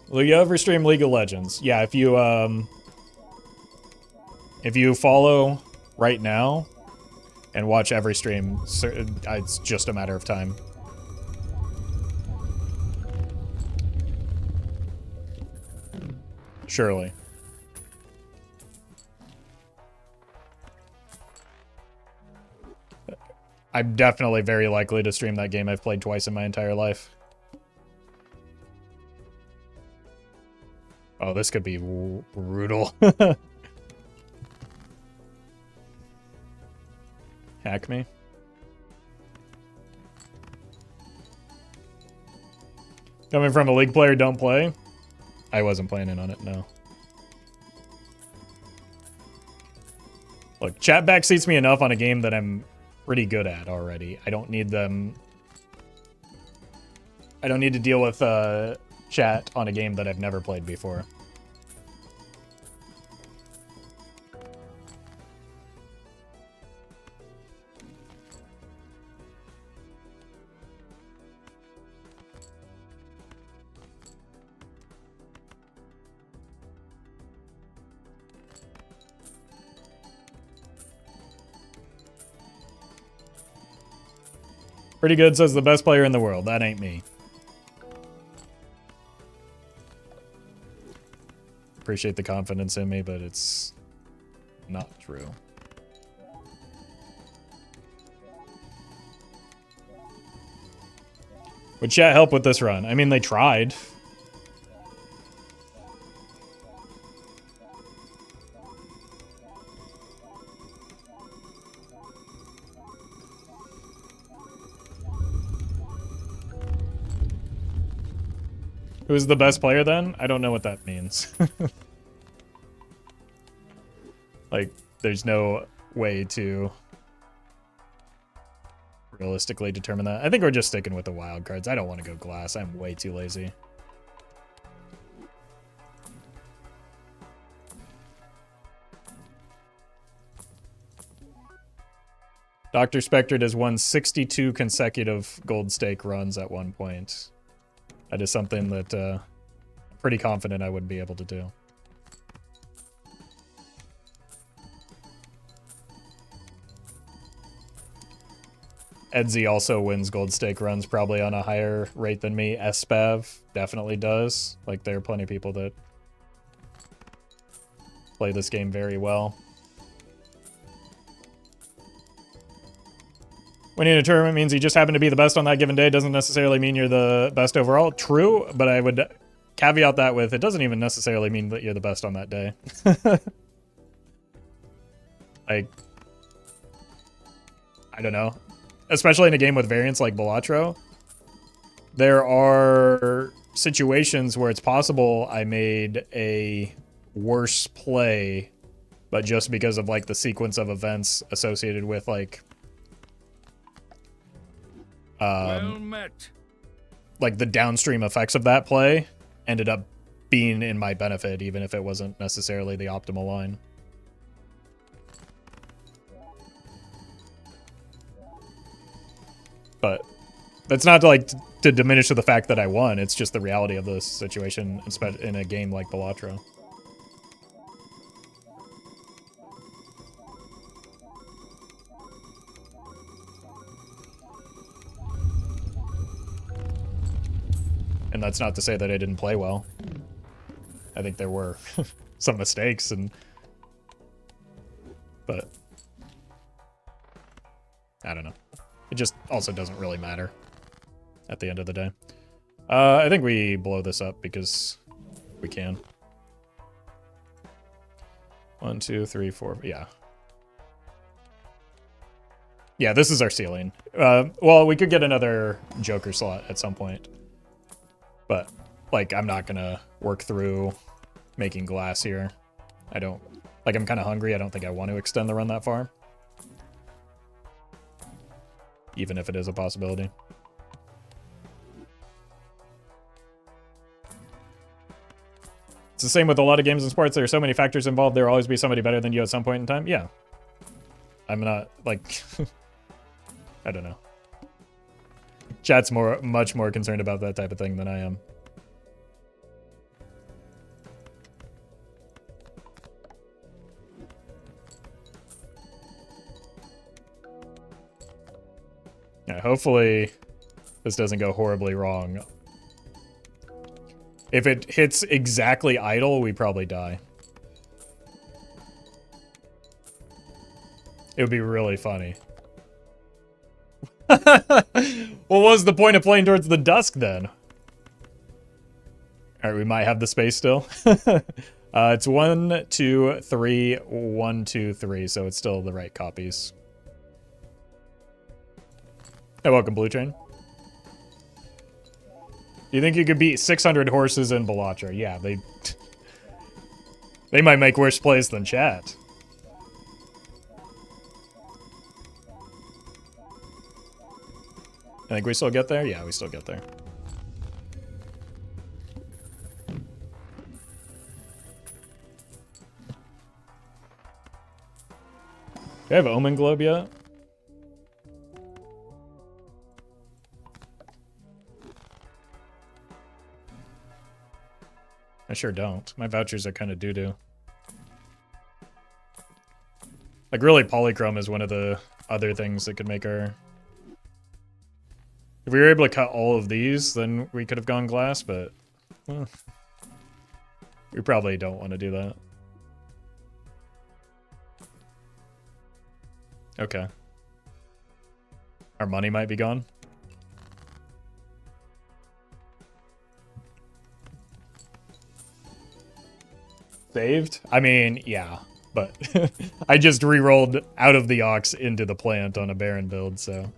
Will you ever stream League of Legends? Yeah, if you follow right now and watch every stream, it's just a matter of time. Surely. I'm definitely very likely to stream that game I've played twice in my entire life. Oh, this could be brutal. Hack me. Coming from a League player, don't play? I wasn't planning on it, no. Look, chat backseats me enough on a game that I'm pretty good at already. I don't need them. I don't need to deal with chat on a game that I've never played before. Pretty good, says the best player in the world. That ain't me. Appreciate the confidence in me, but it's not true. Would chat help with this run? I mean, they tried. Who's the best player then? I don't know what that means. Like, there's no way to realistically determine that. I think we're just sticking with the wild cards. I don't want to go glass. I'm way too lazy. Dr. Spectre has won 62 consecutive gold stake runs at one point. That is something that I'm pretty confident I would be able to do. Edsy also wins gold stake runs probably on a higher rate than me. Espav definitely does. Like, there are plenty of people that play this game very well. Winning a tournament means you just happen to be the best on that given day. Doesn't necessarily mean you're the best overall. True, but I would caveat that with, it doesn't even necessarily mean that you're the best on that day. Like, I don't know. Especially in a game with variants like Balatro, there are situations where it's possible I made a worse play, but just because of, like, the sequence of events associated with, like, Well met. like the downstream effects of that play ended up being in my benefit, even if it wasn't necessarily the optimal line. But that's not to, like, to diminish the fact that I won. It's just the reality of the situation in a game like Balatro. And that's not to say that I didn't play well. I think there were some mistakes, but I don't know. It just also doesn't really matter at the end of the day. I think we blow this up because we can. 1, 2, 3, 4. Yeah. Yeah, this is our ceiling. Well, we could get another Joker slot at some point. But, like, I'm not gonna work through making glass here. I don't... Like, I'm kind of hungry. I don't think I want to extend the run that far. Even if it is a possibility. It's the same with a lot of games in sports. There are so many factors involved. There will always be somebody better than you at some point in time. Yeah. I'm not, like... I don't know. Chat's much more concerned about that type of thing than I am. Yeah, hopefully this doesn't go horribly wrong. If it hits exactly idle, we probably die. It would be really funny. Well, what was the point of playing towards the dusk then? All right, we might have the space still. It's 1, 2, 3, 1, 2, 3, so it's still the right copies. Hey, welcome, Blue Train. Do you think you could beat 600 horses in Balatro? Yeah, they... They might make worse plays than chat. I think we still get there? Yeah, we still get there. Do I have Omen Globe yet? I sure don't. My vouchers are kind of doo-doo. Like, really, Polychrome is one of the other things that could make our... If we were able to cut all of these, then we could have gone glass, but... Well, we probably don't want to do that. Okay. Our money might be gone. Saved? I mean, yeah. But I just re-rolled out of the Ox into the plant on a Baron build, so...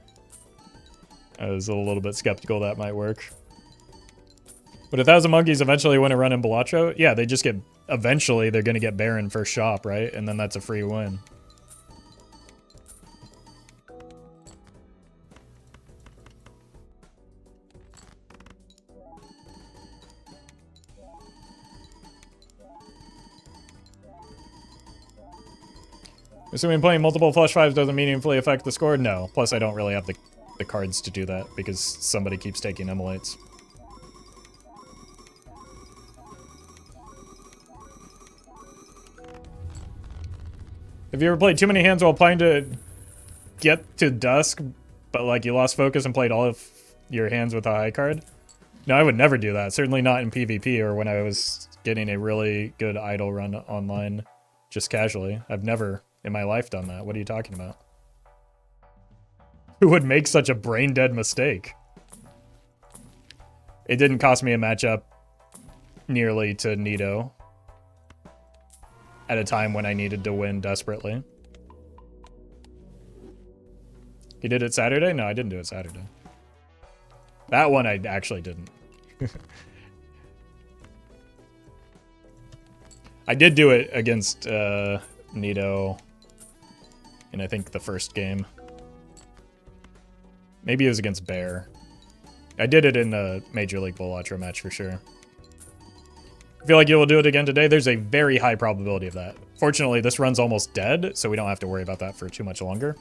I was a little bit skeptical that might work. But 1,000 monkeys eventually want to run in Balatro? Yeah, they just get... Eventually, they're going to get Baron first shop, right? And then that's a free win. Assuming playing multiple flush fives doesn't meaningfully affect the score? No. Plus, I don't really have the cards to do that because somebody keeps taking emulates. Have you ever played too many hands while playing to get to dusk, but like you lost focus and played all of your hands with a high card? No, I would never do that. Certainly not in PvP or when I was getting a really good idle run online just casually. I've never in my life done that. What are you talking about? Who would make such a brain-dead mistake? It didn't cost me a matchup nearly to Nito at a time when I needed to win desperately. You did it Saturday? No, I didn't do it Saturday. That one I actually didn't. I did do it against Nito in I think the first game. Maybe it was against Bear. I did it in a Major League Balatro match for sure. I feel like you will do it again today. There's a very high probability of that. Fortunately, this run's almost dead, so we don't have to worry about that for too much longer.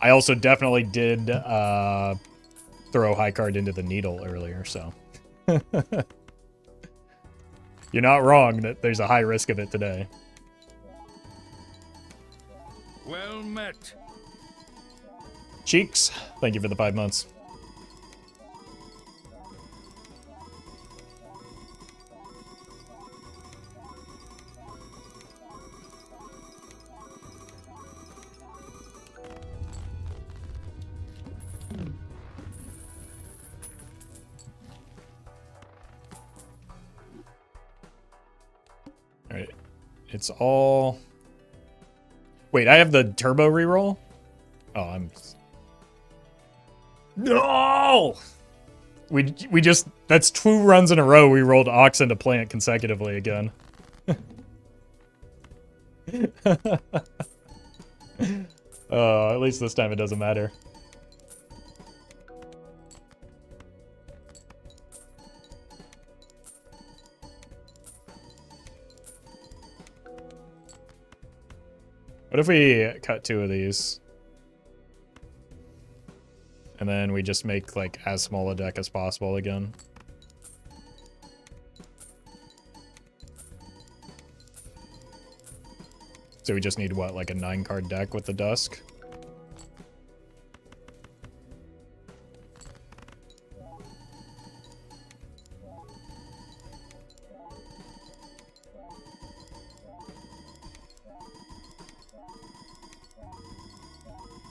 I also definitely did throw high card into the needle earlier, so. You're not wrong that there's a high risk of it today. Well met. Cheeks, thank you for the 5 months. All right, it's all... Wait, I have the turbo reroll? Oh, I'm... No! We just... That's 2 runs in a row we rolled Ox into plant consecutively again. At least this time it doesn't matter. What if we cut 2 of these? And then we just make, like, as small a deck as possible again. So we just need, what, like a 9-card deck with the Dusk?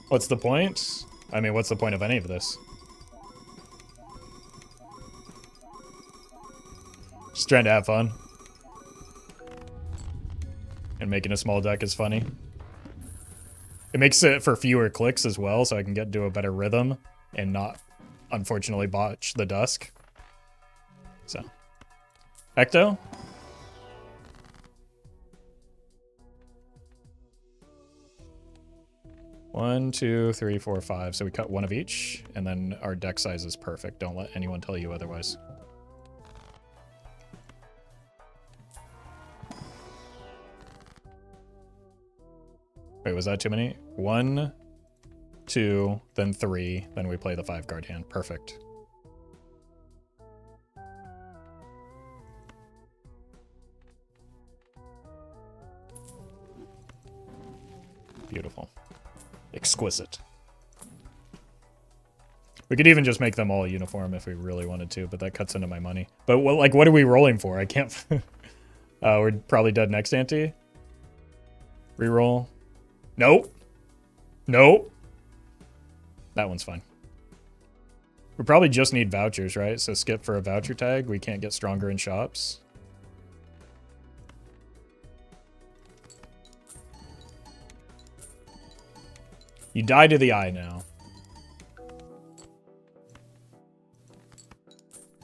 What's the point? I mean, what's the point of any of this? Just trying to have fun. And making a small deck is funny. It makes it for fewer clicks as well, so I can get into a better rhythm and not, unfortunately, botch the Dusk. So. Ecto? 1, 2, 3, 4, 5. So we cut one of each, and then our deck size is perfect. Don't let anyone tell you otherwise. Wait, was that too many? 1, 2, then 3, then we play the 5-card hand. Perfect. Beautiful. Exquisite. We could even just make them all uniform if we really wanted to, but that cuts into my money. But what are we rolling for? I can't... we're probably dead next ante. Reroll. Nope. Nope. That one's fine. We probably just need vouchers, right? So skip for a voucher tag. We can't get stronger in shops. You die to the eye now.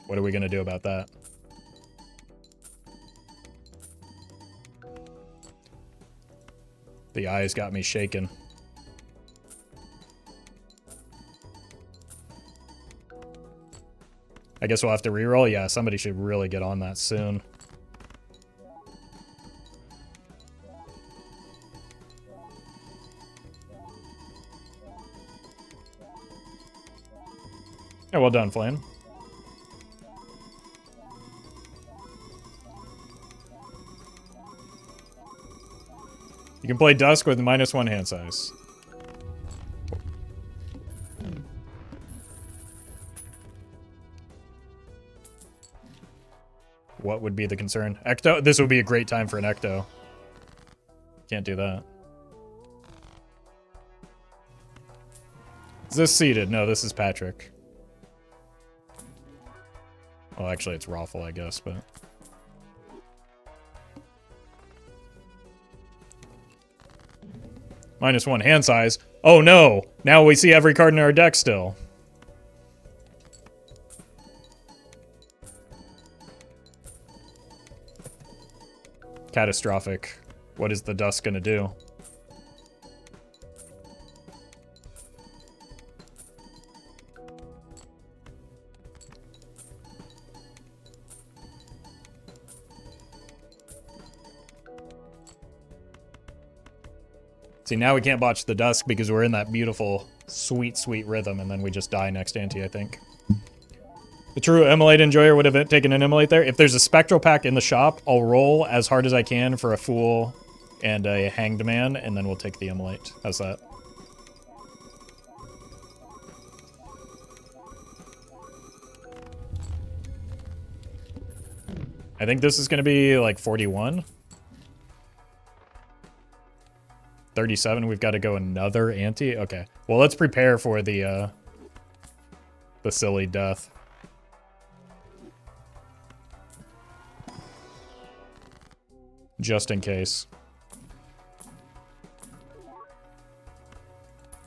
What are we going to do about that? The eyes got me shaken. I guess we'll have to reroll. Yeah, somebody should really get on that soon. Yeah, well done, Flame. You can play Dusk with -1 hand size. What would be the concern? Ecto? This would be a great time for an Ecto. Can't do that. Is this seated? No, this is Patrick. Well, actually, it's Roffle, I guess, but... -1 hand size. Oh no! Now we see every card in our deck still. Catastrophic. What is the Dusk gonna do? See, now we can't botch the Dusk because we're in that beautiful, sweet, sweet rhythm, and then we just die next ante, I think. The true Immolate enjoyer would have taken an Immolate there. If there's a Spectral Pack in the shop, I'll roll as hard as I can for a Fool and a Hanged Man, and then we'll take the Immolate. How's that? I think this is going to be like 41. 37, we've got to go another ante? Okay. Well, let's prepare for the silly death. Just in case.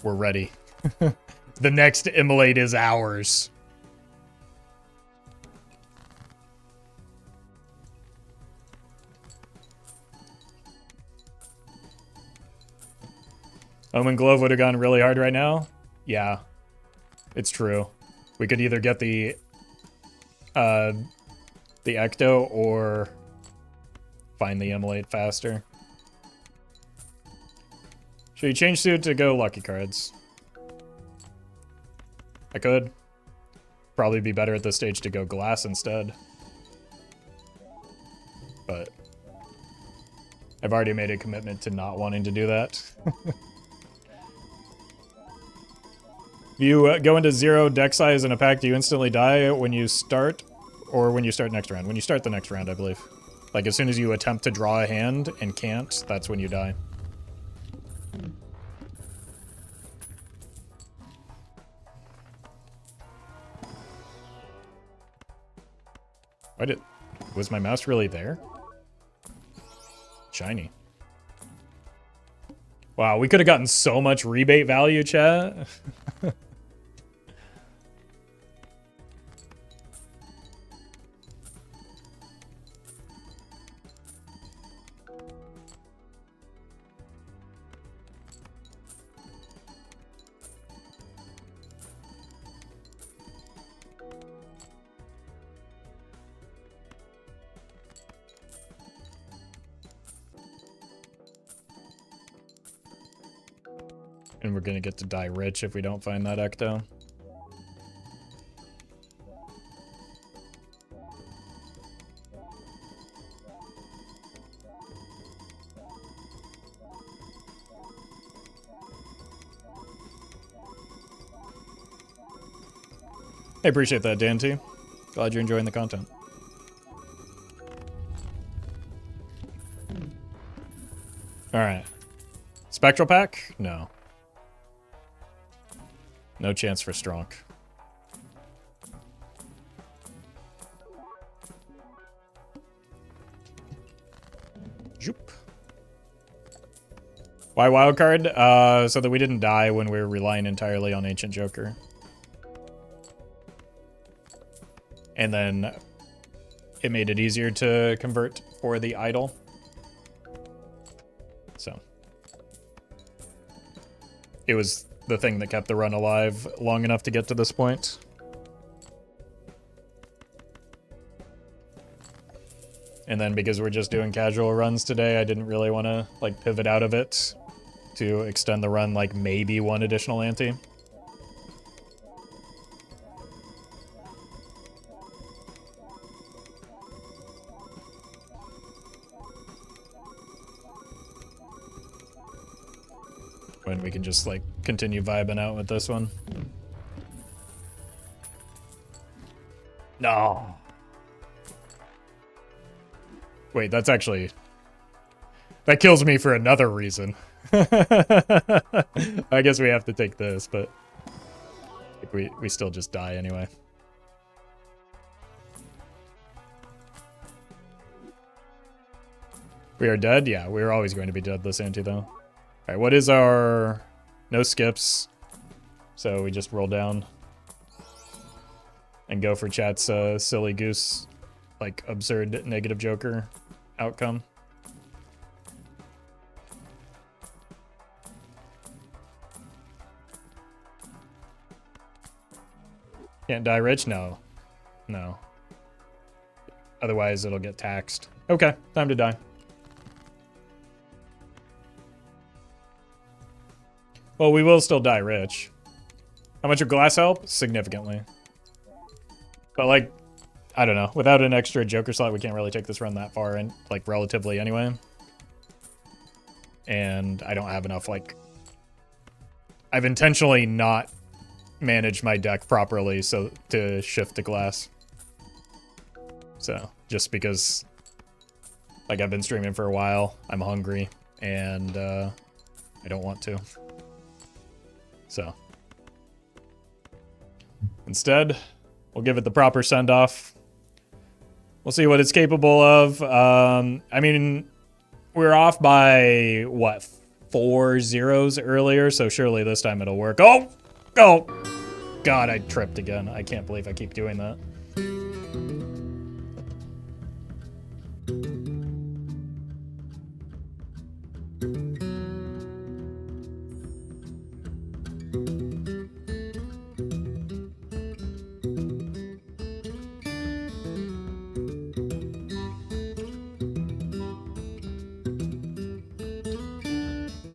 We're ready. The next Immolate is ours. Omen Glove would have gone really hard right now. Yeah, it's true. We could either get the Ecto or find the Immolate faster. Should you change suit to go lucky cards? I could. Probably be better at this stage to go glass instead. But I've already made a commitment to not wanting to do that. If you go into 0 deck size in a pack, do you instantly die when you start? Or when you start next round? When you start the next round, I believe. Like, as soon as you attempt to draw a hand and can't, that's when you die. Was my mouse really there? Shiny. Wow, we could have gotten so much rebate value, chat. And we're gonna get to die rich if we don't find that ecto. I appreciate that, Dan T. Glad you're enjoying the content. Alright. Spectral pack? No. No chance for Stronk. Joop. Why wildcard? So that we didn't die when we were relying entirely on Ancient Joker. And then it made it easier to convert for the idol. So it was the thing that kept the run alive long enough to get to this point. And then because we're just doing casual runs today, I didn't really want to like pivot out of it to extend the run like maybe one additional ante. When we can just like continue vibing out with this one. No. Wait, that's actually... That kills me for another reason. I guess we have to take this, but... We still just die anyway. We are dead? Yeah, we're always going to be dead this ante, though. Alright, what is our... No skips. So we just roll down. And go for chat's silly goose, like, absurd negative joker outcome. Can't die rich? No. No. Otherwise, it'll get taxed. Okay, time to die. Well, we will still die rich. How much will glass help? Significantly. But, like, I don't know. Without an extra Joker slot, we can't really take this run that far, and like, relatively anyway. And I don't have enough, like... I've intentionally not managed my deck properly so to shift to glass. So, just because, like, I've been streaming for a while, I'm hungry, and I don't want to. So. Instead, we'll give it the proper send-off. We'll see what it's capable of. I mean, we're off by, what, 4 zeros earlier, so surely this time it'll work. Oh! Oh! God, I tripped again. I can't believe I keep doing that.